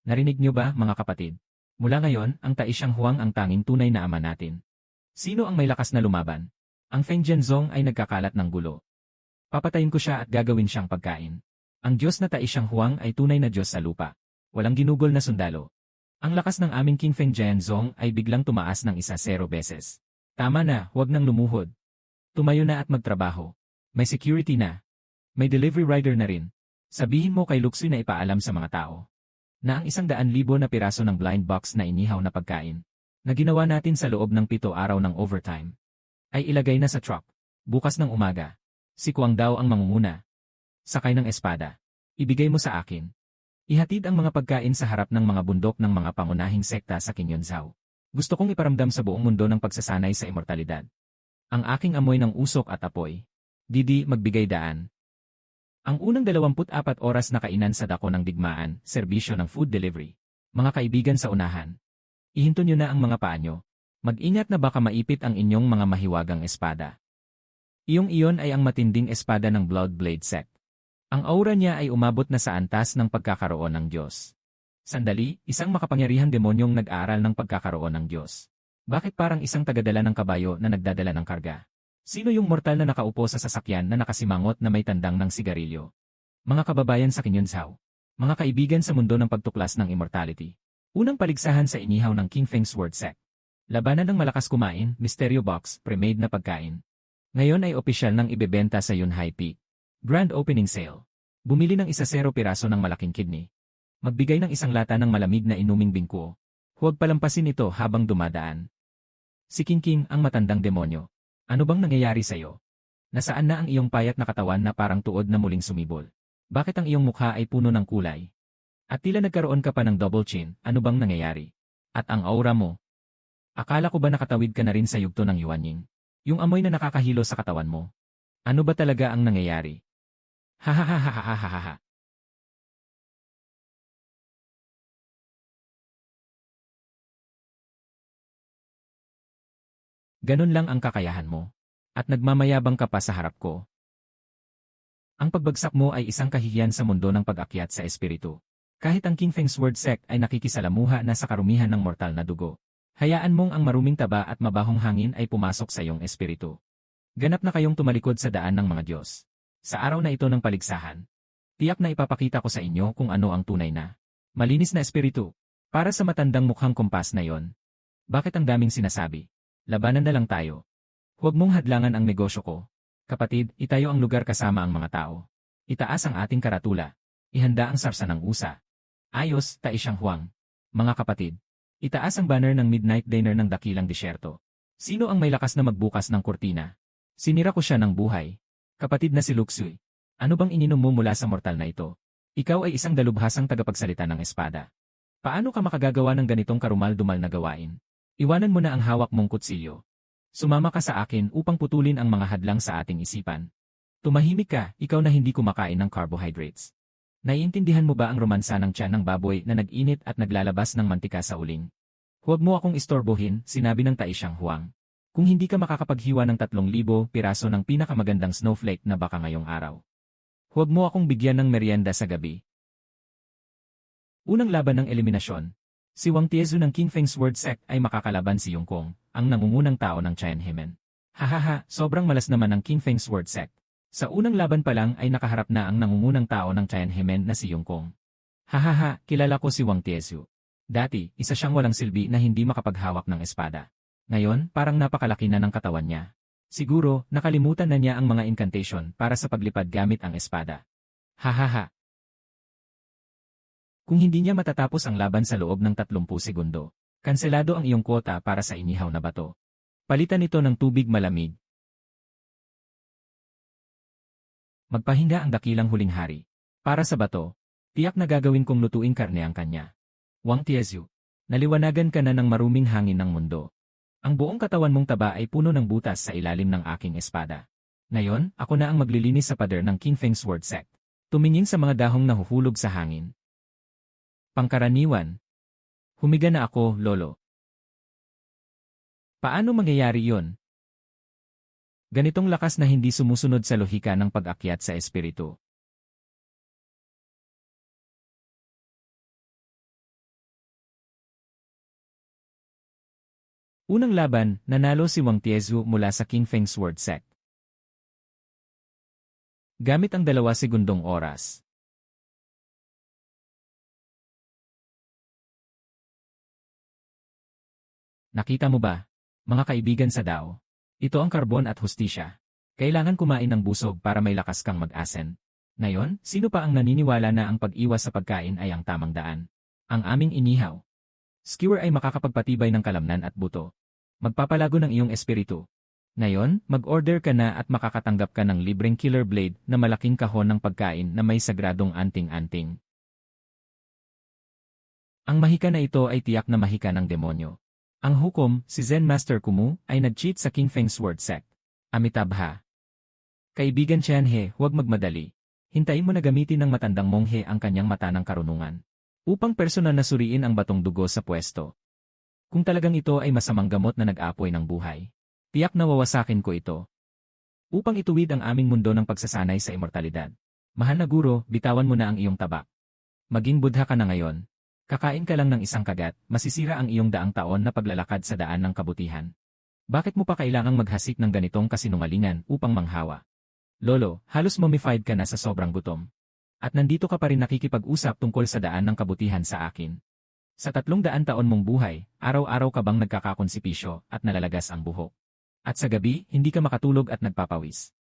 Narinig niyo ba, mga kapatid? Mula ngayon, ang Taishan Huang ang tanging tunay na ama natin. Sino ang may lakas na lumaban? Ang Feng Jianzong ay nagkakalat ng gulo. Papatayin ko siya at gagawin siyang pagkain. Ang Diyos na Taishan Huang ay tunay na Diyos sa lupa. Walang ginugol na sundalo. Ang lakas ng aming King Feng Jianzong ay biglang tumaas ng 1-0 beses. Tama na, huwag nang lumuhod. Tumayo na at magtrabaho. May security na. May delivery rider na rin. Sabihin mo kay Luxuy na ipaalam sa mga tao na ang 100,000 na piraso ng blind box na inihaw na pagkain na ginawa natin sa loob ng 7 araw ng overtime ay ilagay na sa truck. Bukas ng umaga. Si Kuang Dao ang mangunguna. Sakay ng espada. Ibigay mo sa akin. Ihatid ang mga pagkain sa harap ng mga bundok ng mga pangunahing sekta sa Kinyonzao. Gusto kong iparamdam sa buong mundo ng pagsasanay sa immortalidad. Ang aking amoy ng usok at apoy. Didi, magbigay daan. Ang unang 24 oras na kainan sa dako ng digmaan, serbisyo ng food delivery. Mga kaibigan sa unahan. Ihinto nyo na ang mga paa nyo. Mag-ingat na baka maipit ang inyong mga mahiwagang espada. Iyong iyon ay ang matinding espada ng Blood Blade Sect. Ang aura niya ay umabot na sa antas ng pagkakaroon ng Diyos. Sandali, isang makapangyarihang demonyong nag-aaral ng pagkakaroon ng Diyos. Bakit parang isang tagadala ng kabayo na nagdadala ng karga? Sino yung mortal na nakaupo sa sasakyan na nakasimangot na may tandang ng sigarilyo? Mga kababayan sa Kinyonzao. Mga kaibigan sa mundo ng pagtuklas ng immortality. Unang paligsahan sa inihaw ng King Feng Sword Sect. Labanan ng malakas kumain, Mysterio Box, pre-made na pagkain. Ngayon ay opisyal nang ibebenta sa Yunhai Peak. Grand Opening Sale. Bumili ng 1-0 piraso ng malaking kidney. Magbigay ng 1 lata ng malamig na inuming bingko. Huwag palampasin ito habang dumadaan. Si King King ang matandang demonyo. Ano bang nangyayari sa'yo? Nasaan na ang iyong payat na katawan na parang tuod na muling sumibol? Bakit ang iyong mukha ay puno ng kulay? At tila nagkaroon ka pa ng double chin, ano bang nangyayari? At ang aura mo? Akala ko ba nakatawid ka na rin sa yugto ng Yuanying? Yung amoy na nakakahilo sa katawan mo? Ano ba talaga ang nangyayari? Ha. Ganun lang ang kakayahan mo. At nagmamayabang ka pa sa harap ko. Ang pagbagsak mo ay isang kahihiyan sa mundo ng pag-akyat sa espiritu. Kahit ang King Feng Sword Sect ay nakikisalamuha na sa karumihan ng mortal na dugo. Hayaan mong ang maruming taba at mabahong hangin ay pumasok sa iyong espiritu. Ganap na kayong tumalikod sa daan ng mga Diyos. Sa araw na ito ng paligsahan, tiyak na ipapakita ko sa inyo kung ano ang tunay na malinis na espiritu. Para sa matandang mukhang kumpas na yon. Bakit ang daming sinasabi? Labanan na lang tayo. Huwag mong hadlangan ang negosyo ko. Kapatid, itayo ang lugar kasama ang mga tao. Itaas ang ating karatula. Ihanda ang sarsa ng usa. Ayos, Taishan Huang. Mga kapatid, itaas ang banner ng Midnight Dinner ng Dakilang Disyerto. Sino ang may lakas na magbukas ng kurtina? Sinira ko siya ng buhay. Kapatid na si Luxuy. Ano bang ininom mo mula sa mortal na ito? Ikaw ay isang dalubhasang tagapagsalita ng espada. Paano ka makagagawa ng ganitong karumal-dumal na gawain? Iwanan mo na ang hawak mong kutsilyo. Sumama ka sa akin upang putulin ang mga hadlang sa ating isipan. Tumahimik ka, ikaw na hindi kumakain ng carbohydrates. Naiintindihan mo ba ang romansa ng tiyan ng baboy na nag-init at naglalabas ng mantika sa uling? Huwag mo akong istorbohin, sinabi ng taisyang Huang. Kung hindi ka makakapaghiwa ng 3,000 piraso ng pinakamagandang snowflake na baka ngayong araw. Huwag mo akong bigyan ng merienda sa gabi. Unang laban ng eliminasyon. Si Wang Tiezu ng King Feng Sword Sect ay makakalaban si Yung Kong, ang nangungunang tao ng Tianhemen. Hahaha, sobrang malas naman ng King Feng Sword Sect. Sa unang laban pa lang ay nakaharap na ang nangungunang tao ng Tianhemen na si Yung Kong. Hahaha, kilala ko si Wang Tiezu. Dati, isa siyang walang silbi na hindi makapaghawak ng espada. Ngayon, parang napakalaki na ng katawan niya. Siguro, nakalimutan na niya ang mga incantation para sa paglipad gamit ang espada. Hahaha. Kung hindi niya matatapos ang laban sa loob ng 30 segundo, kanselado ang iyong kwota para sa inihaw na bato. Palitan ito ng tubig malamig. Magpahinga ang dakilang huling hari. Para sa bato, tiyak na gagawin kong lutuin karne ang kanya. Wang Tiezu, naliwanagan ka na ng maruming hangin ng mundo. Ang buong katawan mong taba ay puno ng butas sa ilalim ng aking espada. Ngayon, ako na ang maglilinis sa pader ng King Feng Sword Sect. Tumingin sa mga dahong nahuhulog sa hangin. Pangkaraniwan. Humiga na ako, lolo. Paano mangyayari yon? Ganitong lakas na hindi sumusunod sa lohika ng pag-akyat sa espiritu. Unang laban, nanalo si Wang Tiezu mula sa King Feng Sword Sect. Gamit ang 2 segundong oras. Nakita mo ba, mga kaibigan sa Dao? Ito ang karbon at hustisya. Kailangan kumain ng busog para may lakas kang mag-asen. Ngayon, sino pa ang naniniwala na ang pag-iwas sa pagkain ay ang tamang daan? Ang aming inihaw. Skewer ay makakapagpatibay ng kalamnan at buto. Magpapalago ng iyong espiritu. Ngayon, mag-order ka na at makakatanggap ka ng libreng killer blade na malaking kahon ng pagkain na may sagradong anting-anting. Ang mahika na ito ay tiyak na mahika ng demonyo. Ang hukom, si Zen Master Kumu, ay nag-cheat sa King Feng Sword Sect. Amitabha. Kaibigan Tianhe, huwag magmadali. Hintayin mo na gamitin ng matandang monghe ang kanyang mata ng karunungan. Upang personal na suriin ang batong dugo sa pwesto. Kung talagang ito ay masamang gamot na nag-aapoy ng buhay, tiyak na wawasakin ko ito. Upang ituwid ang aming mundo ng pagsasanay sa immortalidad. Mahal na guro, bitawan mo na ang iyong tabak. Maging Buddha ka na ngayon. Kakain ka lang ng isang kagat, masisira ang iyong daang taon na paglalakad sa daan ng kabutihan. Bakit mo pa kailangang maghasik ng ganitong kasinungalingan upang manghawa? Lolo, halos mummified ka na sa sobrang gutom. At nandito ka pa rin nakikipag-usap tungkol sa daan ng kabutihan sa akin. Sa 300 taon mong buhay, araw-araw ka bang nagkakakonsipisyo at nalalagas ang buhok? At sa gabi, hindi ka makatulog at nagpapawis.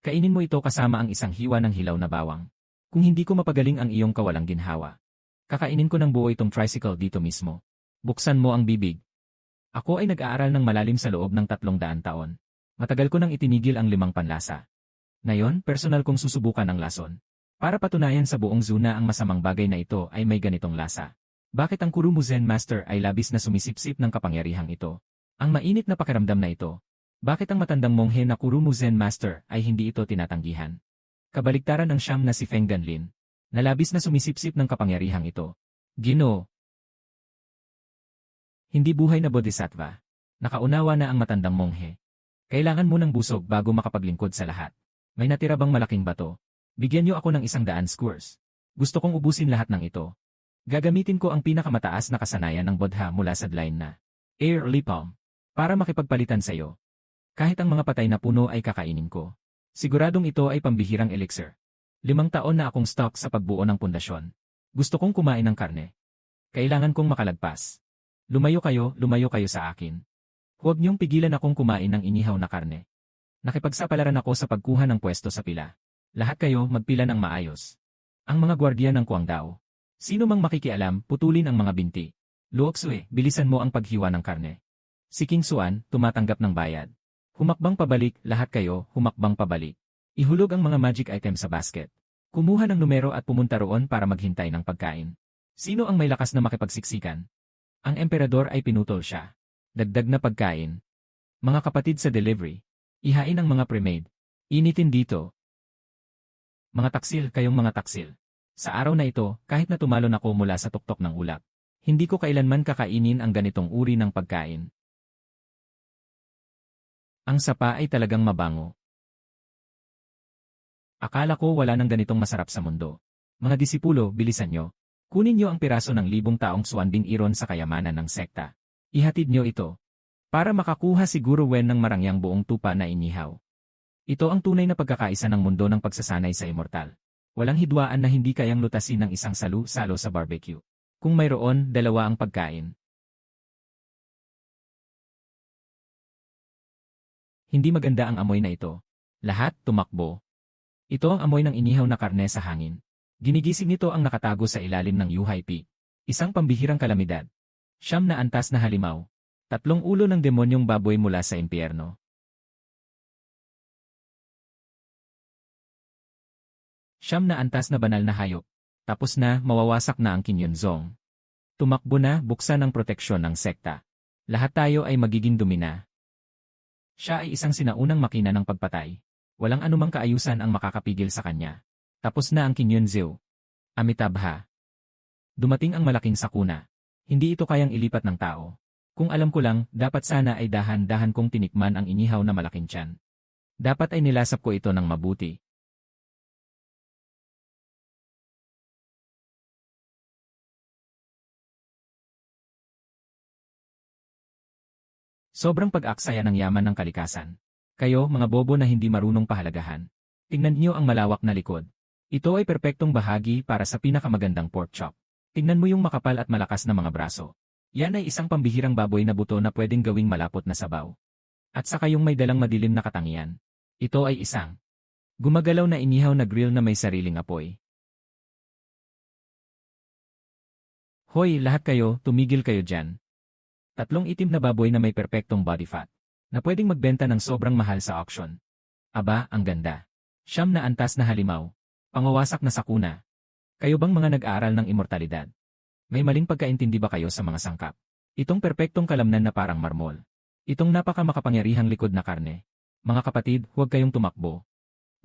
Kainin mo ito kasama ang isang hiwa ng hilaw na bawang. Kung hindi ko mapagaling ang iyong kawalang ginhawa. Kakainin ko ng buo itong tricycle dito mismo. Buksan mo ang bibig. Ako ay nag-aaral ng malalim sa loob ng 300 taon. Matagal ko nang itinigil ang 5 panlasa. Ngayon, personal kong susubukan ang lason. Para patunayan sa buong zona ang masamang bagay na ito ay may ganitong lasa. Bakit ang Kurumu Zen Master ay labis na sumisipsip ng kapangyarihang ito? Ang mainit na pakiramdam na ito. Bakit ang matandang monghe na Kurumu Zen Master ay hindi ito tinatanggihan? Kabaligtaran ng siyam na si Feng Ganlin. Na labis na sumisipsip ng kapangyarihang ito. Ginoo. Hindi buhay na bodhisattva. Nakaunawa na ang matandang monghe. Kailangan mo ng busog bago makapaglingkod sa lahat. May natira bang malaking bato? Bigyan niyo ako ng 100 skewers. Gusto kong ubusin lahat ng ito. Gagamitin ko ang pinakamataas na kasanayan ng Bodha mula sa line na Air Lipalm para makipagpalitan sa iyo. Kahit ang mga patay na puno ay kakainin ko. Siguradong ito ay pambihirang elixir. 5 taon na akong stuck sa pagbuo ng pundasyon. Gusto kong kumain ng karne. Kailangan kong makalagpas. Lumayo kayo sa akin. Huwag niyong pigilan akong kumain ng inihaw na karne. Nakipagsapalaran ako sa pagkuha ng pwesto sa pila. Lahat kayo magpila ng maayos. Ang mga gwardiya ng Guangdao. Sino mang makikialam, putulin ang mga binti. Luoxue, bilisan mo ang paghiwa ng karne. Si King Xuan, tumatanggap ng bayad. Humakbang pabalik, lahat kayo, humakbang pabalik. Ihulog ang mga magic item sa basket. Kumuha ng numero at pumunta roon para maghintay ng pagkain. Sino ang may lakas na makipagsiksikan? Ang emperador ay pinutol siya. Dagdag na pagkain. Mga kapatid sa delivery. Ihain ang mga pre-made. Initin dito. Mga taksil, kayong mga taksil. Sa araw na ito, kahit na tumalon ako mula sa tuktok ng ulap, hindi ko kailanman kakainin ang ganitong uri ng pagkain. Ang sapa ay talagang mabango. Akala ko wala nang ganitong masarap sa mundo. Mga disipulo, bilisan nyo. Kunin nyo ang piraso ng 1,000 taong Suanding Iron sa kayamanan ng sekta. Ihatid nyo ito. Para makakuha siguro wen ng marangyang buong tupa na inihaw. Ito ang tunay na pagkakaisa ng mundo ng pagsasanay sa immortal. Walang hidwaan na hindi kayang lutasin ng isang salu-salo sa barbecue. Kung mayroon, 2 ang pagkain. Hindi maganda ang amoy na ito. Lahat tumakbo. Ito ang amoy ng inihaw na karne sa hangin. Ginigising nito ang nakatago sa ilalim ng Yuhai Peak. Isang pambihirang kalamidad. 9 na antas na halimaw. 3 ulo ng demonyong baboy mula sa impyerno. 9 na antas na banal na hayop. Tapos na, mawawasak na ang Kinyonzong. Tumakbo na, buksan ang proteksyon ng sekta. Lahat tayo ay magiging dumi na. Siya ay isang sinaunang makina ng pagpatay. Walang anumang kaayusan ang makakapigil sa kanya. Tapos na ang Kinyonzeo. Amitabha. Dumating ang malaking sakuna. Hindi ito kayang ilipat ng tao. Kung alam ko lang, dapat sana ay dahan-dahan kong tinikman ang inihaw na malaking tiyan. Dapat ay nilasap ko ito ng mabuti. Sobrang pag-aksaya ng yaman ng kalikasan. Kayo, mga bobo na hindi marunong pahalagahan. Tingnan niyo ang malawak na likod. Ito ay perpektong bahagi para sa pinakamagandang pork chop. Tingnan mo yung makapal at malakas na mga braso. Yan ay isang pambihirang baboy na buto na pwedeng gawing malapot na sabaw. At saka yung may dalang madilim na katangian. Ito ay isang gumagalaw na inihaw na grill na may sariling apoy. Hoy, lahat kayo, tumigil kayo dyan. 3 itim na baboy na may perpektong body fat, na pwedeng magbenta ng sobrang mahal sa auction. Aba, ang ganda. 9 na antas na halimaw. Pangawasak na sakuna. Kayo bang mga nag-aaral ng immortalidad? May maling pagkaintindi ba kayo sa mga sangkap? Itong perpektong kalamnan na parang marmol. Itong napakamakapangyarihang likod na karne. Mga kapatid, huwag kayong tumakbo.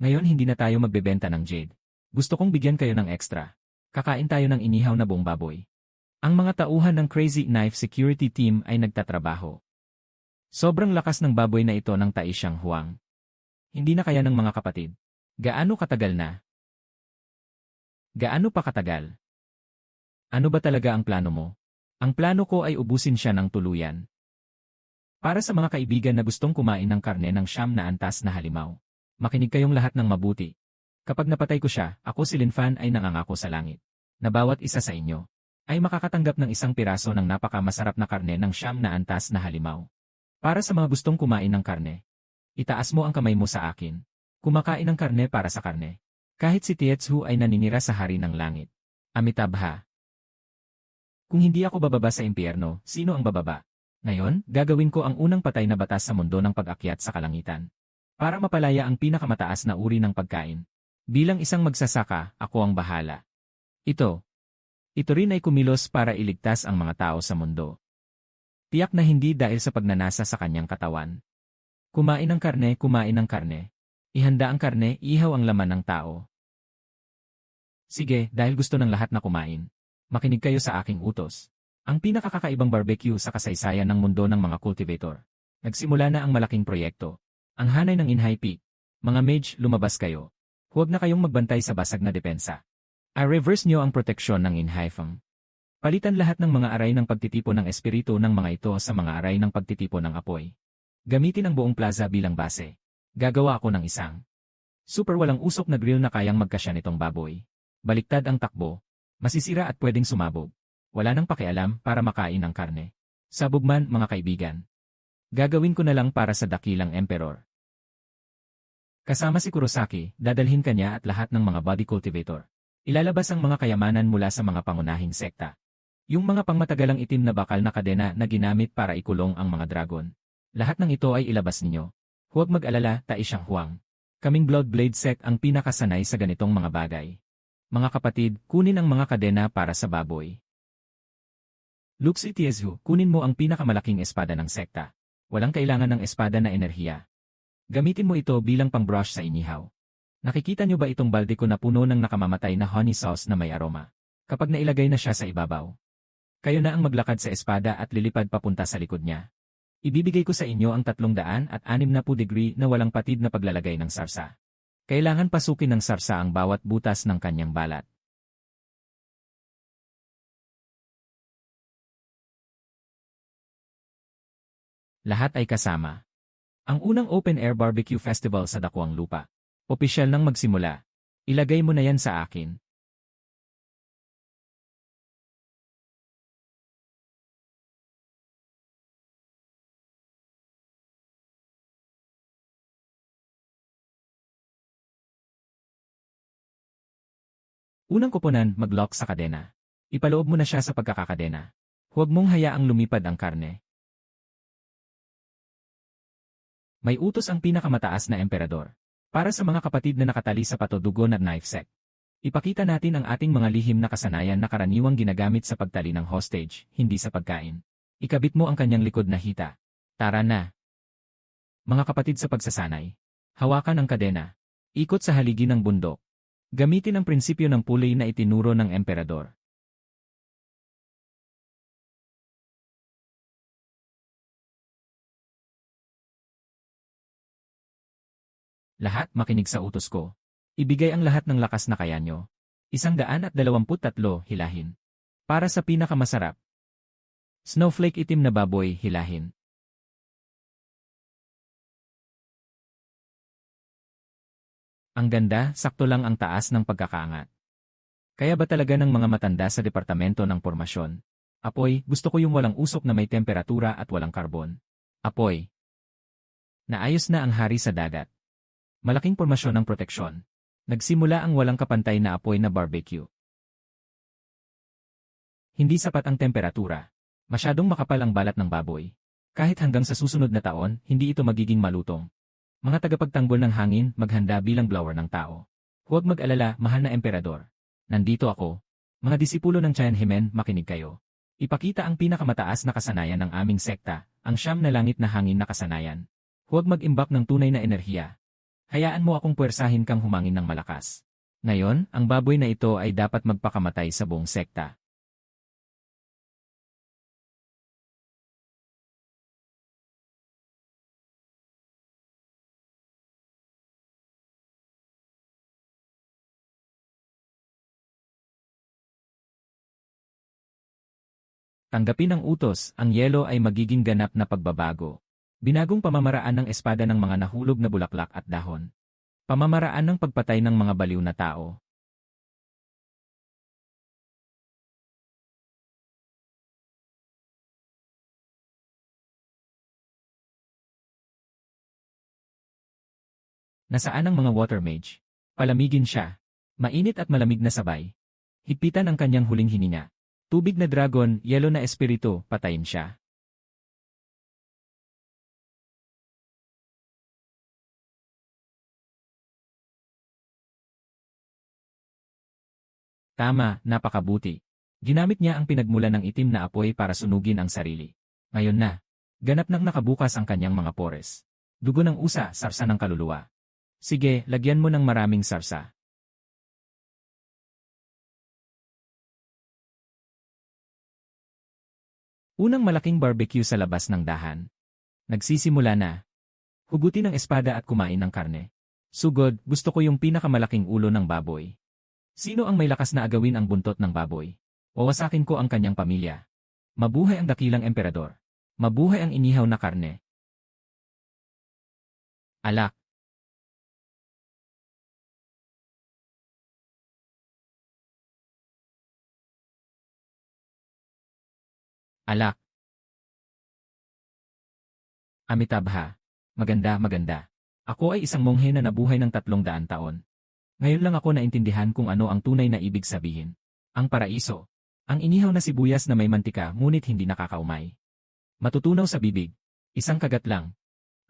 Ngayon hindi na tayo magbebenta ng jade. Gusto kong bigyan kayo ng extra. Kakain tayo ng inihaw na buong baboy. Ang mga tauhan ng Crazy Knife Security Team ay nagtatrabaho. Sobrang lakas ng baboy na ito ng Taisiyang Huang. Hindi na kaya ng mga kapatid. Gaano katagal na? Gaano pa katagal? Ano ba talaga ang plano mo? Ang plano ko ay ubusin siya ng tuluyan. Para sa mga kaibigan na gustong kumain ng karne ng 9 na antas na halimaw, makinig kayong lahat ng mabuti. Kapag napatay ko siya, ako si Linfan ay nangangako sa langit, na bawat isa sa inyo ay makakatanggap ng isang piraso ng napakamasarap na karne ng 9 na antas na halimaw. Para sa mga gustong kumain ng karne, itaas mo ang kamay mo sa akin. Kumakain ng karne para sa karne. Kahit si Tietsu ay naninira sa hari ng langit. Amitabha. Kung hindi ako bababa sa impyerno, sino ang bababa? Ngayon, gagawin ko ang unang patay na batas sa mundo ng pag-akyat sa kalangitan. Para mapalaya ang pinakamataas na uri ng pagkain. Bilang isang magsasaka, ako ang bahala. Ito rin ay kumilos para iligtas ang mga tao sa mundo. Tiyak na hindi dahil sa pagnanasa sa kanyang katawan. Kumain ng karne, kumain ng karne. Ihanda ang karne, ihaw ang laman ng tao. Sige, dahil gusto ng lahat na kumain. Makinig kayo sa aking utos. Ang pinakakakaibang barbecue sa kasaysayan ng mundo ng mga cultivator. Nagsimula na ang malaking proyekto. Ang hanay ng Inhai Peak. Mga mage, lumabas kayo. Huwag na kayong magbantay sa basag na depensa. I-reverse nyo ang proteksyon ng Inhai Feng. Palitan lahat ng mga aray ng pagtitipo ng espiritu ng mga ito sa mga aray ng pagtitipo ng apoy. Gamitin ang buong plaza bilang base. Gagawa ako ng isang super walang usok na grill na kayang magkasya nitong baboy. Baliktad ang takbo. Masisira at pwedeng sumabog. Wala nang pakialam para makain ng karne. Sabog man, mga kaibigan. Gagawin ko na lang para sa dakilang emperor. Kasama si Kurosaki, dadalhin kanya at lahat ng mga body cultivator. Ilalabas ang mga kayamanan mula sa mga pangunahing sekta. Yung mga pangmatagalang itim na bakal na kadena na ginamit para ikulong ang mga dragon. Lahat ng ito ay ilabas ninyo. Huwag mag-alala, Taisiyang Huang. Kaming Blood Blade Sect ang pinakasanay sa ganitong mga bagay. Mga kapatid, kunin ang mga kadena para sa baboy. Luxi Tietsu, kunin mo ang pinakamalaking espada ng sekta. Walang kailangan ng espada na enerhiya. Gamitin mo ito bilang pang-brush sa inihaw. Nakikita niyo ba itong balde ko na puno ng nakamamatay na honey sauce na may aroma? Kapag nailagay na siya sa ibabaw, kayo na ang maglakad sa espada at lilipad papunta sa likod niya. Ibibigay ko sa inyo ang 360 degree na walang patid na paglalagay ng sarsa. Kailangan pasukin ng sarsa ang bawat butas ng kanyang balat. Lahat ay kasama. Ang unang open-air barbecue festival sa Dakuang Lupa. Opisyal nang magsimula. Ilagay mo na yan sa akin. Unang kuponan, mag-lock sa kadena. Ipaloob mo na siya sa pagkakakadena. Huwag mong hayaang lumipad ang karne. May utos ang pinakamataas na emperador. Para sa mga kapatid na nakatali sa patodugon at knife set. Ipakita natin ang ating mga lihim na kasanayan na karaniwang ginagamit sa pagtali ng hostage, hindi sa pagkain. Ikabit mo ang kanyang likod na hita. Tara na. Mga kapatid sa pagsasanay. Hawakan ang kadena. Ikot sa haligi ng bundok. Gamitin ang prinsipyo ng pulley na itinuro ng emperador. Lahat makinig sa utos ko. Ibigay ang lahat ng lakas na kaya nyo. 123 hilahin. Para sa pinakamasarap. Snowflake itim na baboy, hilahin. Ang ganda, sakto lang ang taas ng pagkakaangat. Kaya ba talaga ng mga matanda sa departamento ng pormasyon? Apoy, gusto ko yung walang usok na may temperatura at walang karbon. Apoy. Naayos na ang hari sa dagat. Malaking pormasyon ng proteksyon. Nagsimula ang walang kapantay na apoy na barbecue. Hindi sapat ang temperatura. Masyadong makapal ang balat ng baboy. Kahit hanggang sa susunod na taon, hindi ito magiging malutong. Mga tagapagtanggol ng hangin, maghanda bilang blower ng tao. Huwag mag-alala, mahal na emperador. Nandito ako. Mga disipulo ng Tiananmen, makinig kayo. Ipakita ang pinakamataas na kasanayan ng aming sekta, ang siyam na langit na hangin na kasanayan. Huwag mag-imbak ng tunay na enerhiya. Hayaan mo akong puwersahin kang humangin ng malakas. Ngayon, ang baboy na ito ay dapat magpakamatay sa buong sekta. Tanggapin ang utos, ang yelo ay magiging ganap na pagbabago. Binagong pamamaraan ng espada ng mga nahulog na bulaklak at dahon. Pamamaraan ng pagpatay ng mga baliw na tao. Nasaan ang mga water mage? Palamigin siya. Mainit at malamig na sabay. Higpitan ang kanyang huling hininga. Tubig na dragon, yelo na espiritu, patayin siya. Tama, napakabuti. Ginamit niya ang pinagmulan ng itim na apoy para sunugin ang sarili. Ngayon na, ganap nang nakabukas ang kanyang mga pores. Dugo ng usa, sarsa ng kaluluwa. Sige, lagyan mo ng maraming sarsa. Unang malaking barbecue sa labas ng dahan. Nagsisimula na. Hugutin ang espada at kumain ng karne. Sugod, gusto ko yung pinakamalaking ulo ng baboy. Sino ang may lakas na agawin ang buntot ng baboy? Wawasakin ko ang kanyang pamilya. Mabuhay ang dakilang emperador. Mabuhay ang inihaw na karne. Alak. Alak. Amitabha. Maganda, maganda. Ako ay isang monghe na nabuhay ng 300 taon. Ngayon lang ako naintindihan kung ano ang tunay na ibig sabihin. Ang paraiso. Ang inihaw na sibuyas na may mantika ngunit hindi nakakaumay. Matutunaw sa bibig. Isang kagat lang.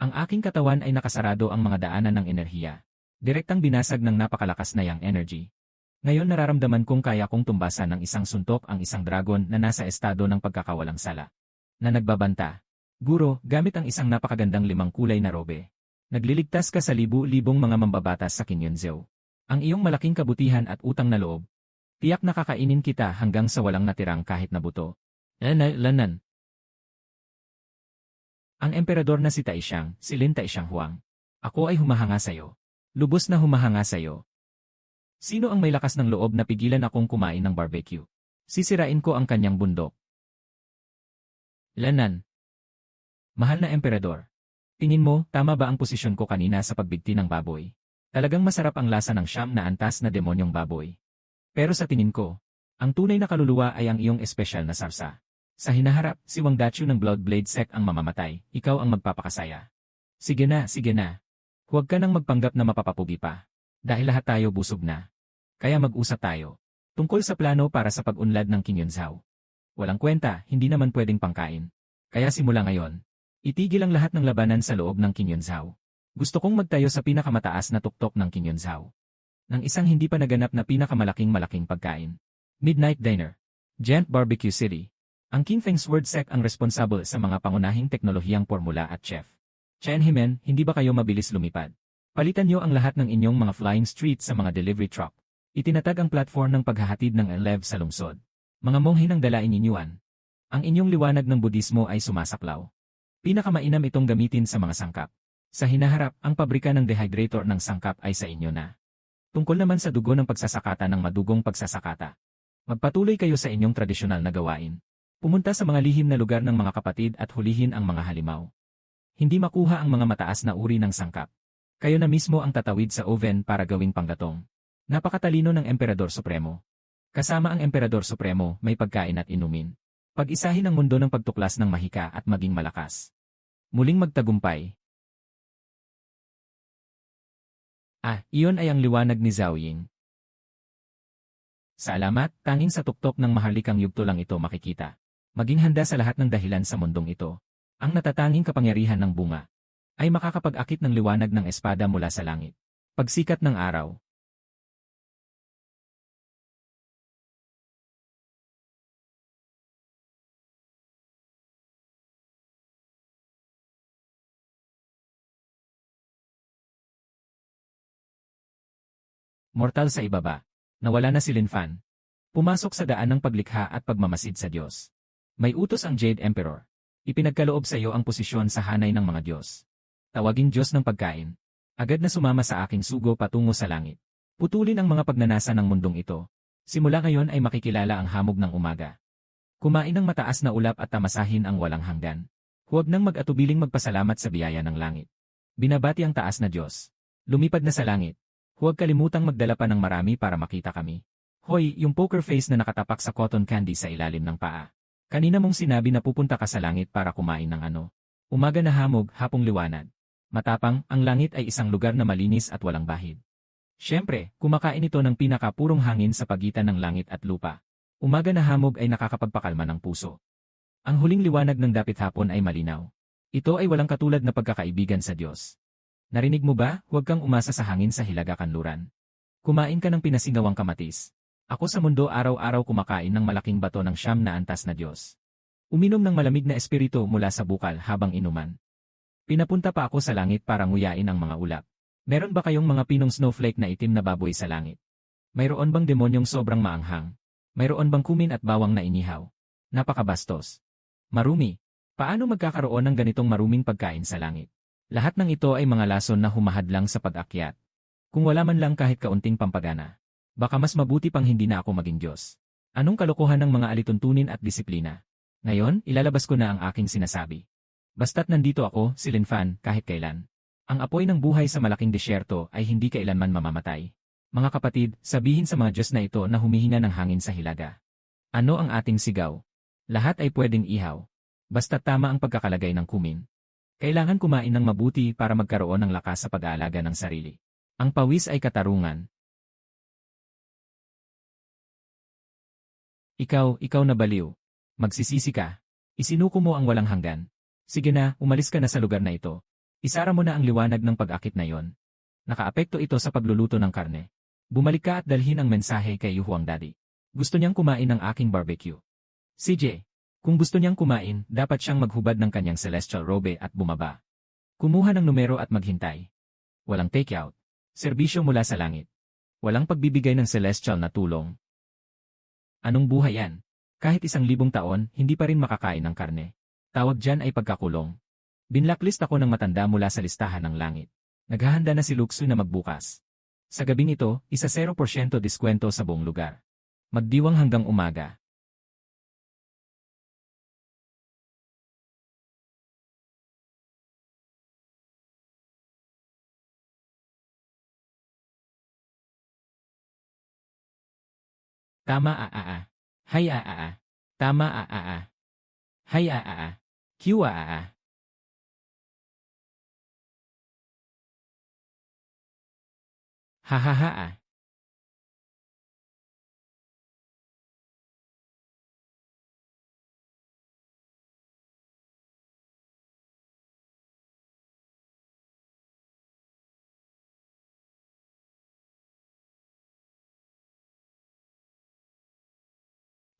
Ang aking katawan ay nakasarado ang mga daanan ng enerhiya. Direktang binasag ng napakalakas na yang energy. Ngayon nararamdaman kong kaya kong tumbasan ng isang suntok ang isang dragon na nasa estado ng pagkakawalang sala. Na nagbabanta. Guro, gamit ang isang napakagandang 5 kulay na robe. Nagliligtas ka sa libu-libong mga mambabatas sa Kinyunzyo. Ang iyong malaking kabutihan at utang na loob. Tiyak na kakainin kita hanggang sa walang natirang kahit na buto. Lanan. Ang emperador na si Taishang, si Lin Taishang Huang. Ako ay humahanga sa'yo. Lubos na humahanga sa'yo. Sino ang may lakas ng loob na pigilan akong kumain ng barbecue? Sisirain ko ang kanyang bundok. Lanan. Mahal na emperador. Tingin mo, tama ba ang posisyon ko kanina sa pagbigti ng baboy? Talagang masarap ang lasa ng siyam na antas na demonyong baboy. Pero sa tingin ko, ang tunay na kaluluwa ay ang iyong espesyal na sarsa. Sa hinaharap, si Wang Dachu ng Bloodblade Sect ang mamamatay, ikaw ang magpapakasaya. Sige na, sige na. Huwag ka nang magpanggap na mapapapugi pa. Dahil lahat tayo busog na. Kaya mag-usap tayo. Tungkol sa plano para sa pag-unlad ng Kinyunzao. Walang kwenta, hindi naman pwedeng pangkain. Kaya simula ngayon, itigil ang lahat ng labanan sa loob ng Kinyunzao. Gusto kong magtayo sa pinakamataas na tuktok ng Kinyunzao. Ng isang hindi pa naganap na pinakamalaking pagkain. Midnight Diner. Giant Barbecue City. Ang Qingfeng Sword Sect ang responsable sa mga pangunahing teknolohiyang formula at chef. Chen Himen, hindi ba kayo mabilis lumipad? Palitan niyo ang lahat ng inyong mga flying streets sa mga delivery truck. Itinatag ang platform ng paghahatid ng Enlev sa lungsod. Mga monghe ng dalain inyuan. Ang inyong liwanag ng Budismo ay sumasaklaw. Pinakamainam itong gamitin sa mga sangkap. Sa hinaharap, ang pabrika ng dehydrator ng sangkap ay sa inyo na. Tungkol naman sa dugo ng pagsasakata ng madugong pagsasakata. Magpatuloy kayo sa inyong tradisyonal na gawain. Pumunta sa mga lihim na lugar ng mga kapatid at hulihin ang mga halimaw. Hindi makuha ang mga mataas na uri ng sangkap. Kayo na mismo ang tatawid sa oven para gawing panggatong. Napakatalino ng Emperador Supremo. Kasama ang Emperador Supremo, may pagkain at inumin. Pag-isahin ang mundo ng pagtuklas ng mahika at maging malakas. Muling magtagumpay. Iyon ay ang liwanag ni Zhao Ying. Salamat, tanging sa tuktok ng maharlikang yugto lang ito makikita. Maging handa sa lahat ng dahilan sa mundong ito. Ang natatanging kapangyarihan ng bunga ay makakapag-akit ng liwanag ng espada mula sa langit. Pagsikat ng araw. Mortal sa ibaba. Nawala na si Lin Fan. Pumasok sa daan ng paglikha at pagmamasid sa Diyos. May utos ang Jade Emperor. Ipinagkaloob sa iyo ang posisyon sa hanay ng mga Diyos. Tawaging Diyos ng pagkain. Agad na sumama sa aking sugo patungo sa langit. Putulin ang mga pagnanasa ng mundong ito. Simula ngayon ay makikilala ang hamog ng umaga. Kumain ng mataas na ulap at tamasahin ang walang hanggan. Huwag nang mag-atubiling magpasalamat sa biyaya ng langit. Binabati ang taas na Diyos. Lumipad na sa langit. Huwag kalimutang magdala pa ng marami para makita kami. Hoy, yung poker face na nakatapak sa cotton candy sa ilalim ng paa. Kanina mong sinabi na pupunta ka sa langit para kumain ng ano? Umaga na hamog, hapong liwanag. Matapang, ang langit ay isang lugar na malinis at walang bahid. Siyempre, kumakain ito ng pinakapurong hangin sa pagitan ng langit at lupa. Umaga na hamog ay nakakapagpakalma ng puso. Ang huling liwanag ng dapit hapon ay malinaw. Ito ay walang katulad na pagkakaibigan sa Diyos. Narinig mo ba? Huwag kang umasa sa hangin sa Hilaga Kanluran. Kumain ka ng pinasingawang kamatis. Ako sa mundo araw-araw kumakain ng malaking bato ng siyam na antas na Diyos. Uminom ng malamig na espiritu mula sa bukal habang inuman. Pinapunta pa ako sa langit para nguyain ang mga ulap. Meron ba kayong mga pinong snowflake na itim na baboy sa langit? Mayroon bang demonyong sobrang maanghang? Mayroon bang kumin at bawang na inihaw? Napakabastos. Marumi. Paano magkakaroon ng ganitong maruming pagkain sa langit? Lahat ng ito ay mga lason na humahadlang sa pag-akyat. Kung wala man lang kahit kaunting pampagana. Baka mas mabuti pang hindi na ako maging Diyos. Anong kalokohan ng mga alituntunin at disiplina? Ngayon, ilalabas ko na ang aking sinasabi. Basta't nandito ako, si Lin Fan, kahit kailan. Ang apoy ng buhay sa malaking disyerto ay hindi kailanman mamamatay. Mga kapatid, sabihin sa mga Diyos na ito na humihinga ng hangin sa hilaga. Ano ang ating sigaw? Lahat ay pwedeng ihaw. Basta't tama ang pagkakalagay ng kumin. Kailangan kumain ng mabuti para magkaroon ng lakas sa pag-aalaga ng sarili. Ang pawis ay katarungan. Ikaw na baliw. Magsisisi ka. Isinuko mo ang walang hanggan. Sige na, umalis ka na sa lugar na ito. Isara mo na ang liwanag ng pag-akit na yon. Nakaapekto ito sa pagluluto ng karne. Bumalik ka at dalhin ang mensahe kay Yuhuang Daddy. Gusto niyang kumain ng aking barbecue. CJ, kung gusto niyang kumain, dapat siyang maghubad ng kanyang celestial robe at bumaba. Kumuha ng numero at maghintay. Walang takeout. Serbisyo mula sa langit. Walang pagbibigay ng celestial na tulong. Anong buhay yan? Kahit 1,000 taon, hindi pa rin makakain ng karne. Tawag dyan ay pagkakulong. Binlacklist ako ng matanda mula sa listahan ng langit. Naghahanda na si Luxu na magbukas. Sa gabing ito, 0% diskwento sa buong lugar. Magdiwang hanggang umaga. Tama Hay Tama Hay Q Ha ha ha.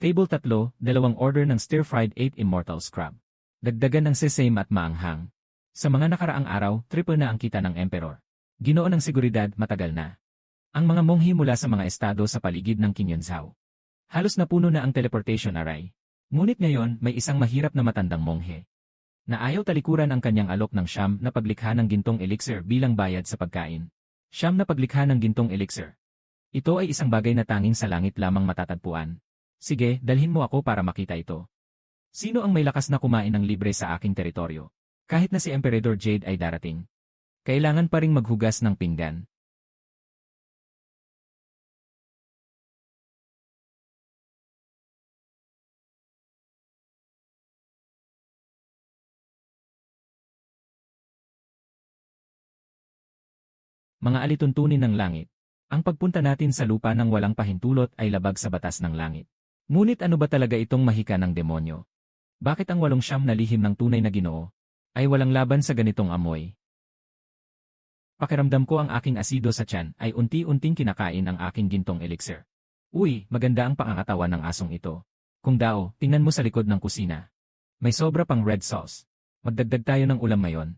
Table 3, 2 order ng stir-fried 8 Immortal Scrub. Dagdagan ng sesame at maanghang. Sa mga nakaraang araw, triple na ang kita ng Emperor. Ginoo ng seguridad matagal na. Ang mga monghi mula sa mga estado sa paligid ng Kinyonzao. Halos napuno na ang teleportation array. Ngunit ngayon, may isang mahirap na matandang monghe. Na ayaw talikuran ang kanyang alok ng siyam na paglikha ng gintong elixir bilang bayad sa pagkain. Siyam na paglikha ng gintong elixir. Ito ay isang bagay na tanging sa langit lamang matatagpuan. Sige, dalhin mo ako para makita ito. Sino ang may lakas na kumain ng libre sa aking teritoryo? Kahit na si Emperador Jade ay darating. Kailangan pa ring maghugas ng pinggan. Mga alituntunin ng langit. Ang pagpunta natin sa lupa ng walang pahintulot ay labag sa batas ng langit. Ngunit ano ba talaga itong mahika ng demonyo? Bakit ang 8 na lihim ng tunay na Ginoo ay walang laban sa ganitong amoy? Pakiramdam ko ang aking asido sa tiyan ay unti-unting kinakain ang aking gintong elixir. Uy, maganda ang pangangatawan ng asong ito. Kung dao, tingnan mo sa likod ng kusina. May sobra pang red sauce. Magdagdag tayo ng ulam ngayon.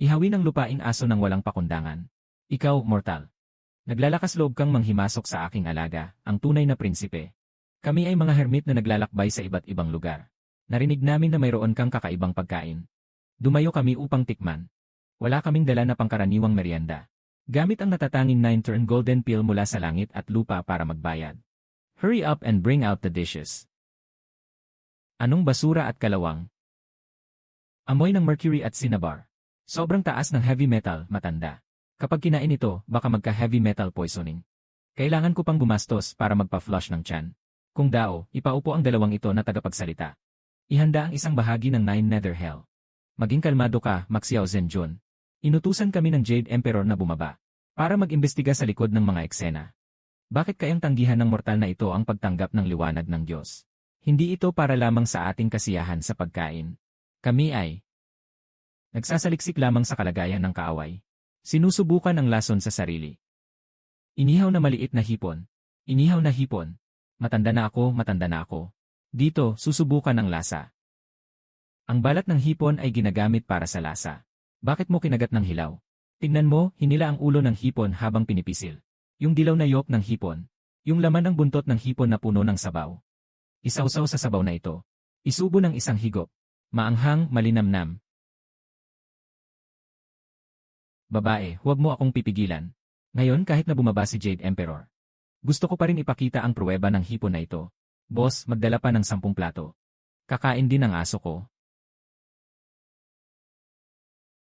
Ihawin ang lupaing aso ng walang pakundangan. Ikaw, mortal. Naglalakas loob kang manghimasok sa aking alaga, ang tunay na prinsipe. Kami ay mga hermit na naglalakbay sa iba't ibang lugar. Narinig namin na mayroon kang kakaibang pagkain. Dumayo kami upang tikman. Wala kaming dala na pangkaraniwang merienda. Gamit ang natatanging 9-turn golden pill mula sa langit at lupa para magbayad. Hurry up and bring out the dishes. Anong basura at kalawang? Amoy ng mercury at cinnabar. Sobrang taas ng heavy metal, matanda. Kapag kinain ito, baka magka-heavy metal poisoning. Kailangan ko pang gumastos para magpa-flush ng tiyan. Kung dao, ipaupo ang dalawang ito na tagapagsalita. Ihanda ang isang bahagi ng 9 Nether Hell. Maging kalmado ka, Maxiao Zenjun. Inutusan kami ng Jade Emperor na bumaba para mag-imbestiga sa likod ng mga eksena. Bakit kayang tanggihan ng mortal na ito ang pagtanggap ng liwanag ng Diyos? Hindi ito para lamang sa ating kasiyahan sa pagkain. Kami ay nagsasaliksik lamang sa kalagayan ng kaaway. Sinusubukan ang lason sa sarili. Inihaw na maliit na hipon. Inihaw na hipon. Matanda na ako, matanda na ako. Dito, susubukan ang lasa. Ang balat ng hipon ay ginagamit para sa lasa. Bakit mo kinagat ng hilaw? Tingnan mo, hinila ang ulo ng hipon habang pinipisil. Yung dilaw na yolk ng hipon. Yung laman ng buntot ng hipon na puno ng sabaw. Isawsaw sa sabaw na ito. Isubo ng isang higop. Maanghang, malinamnam. Babae, huwag mo akong pipigilan. Ngayon kahit na bumaba si Jade Emperor. Gusto ko pa rin ipakita ang pruweba ng hipon na ito. Boss, magdala pa ng 10 plato. Kakain din ang aso ko.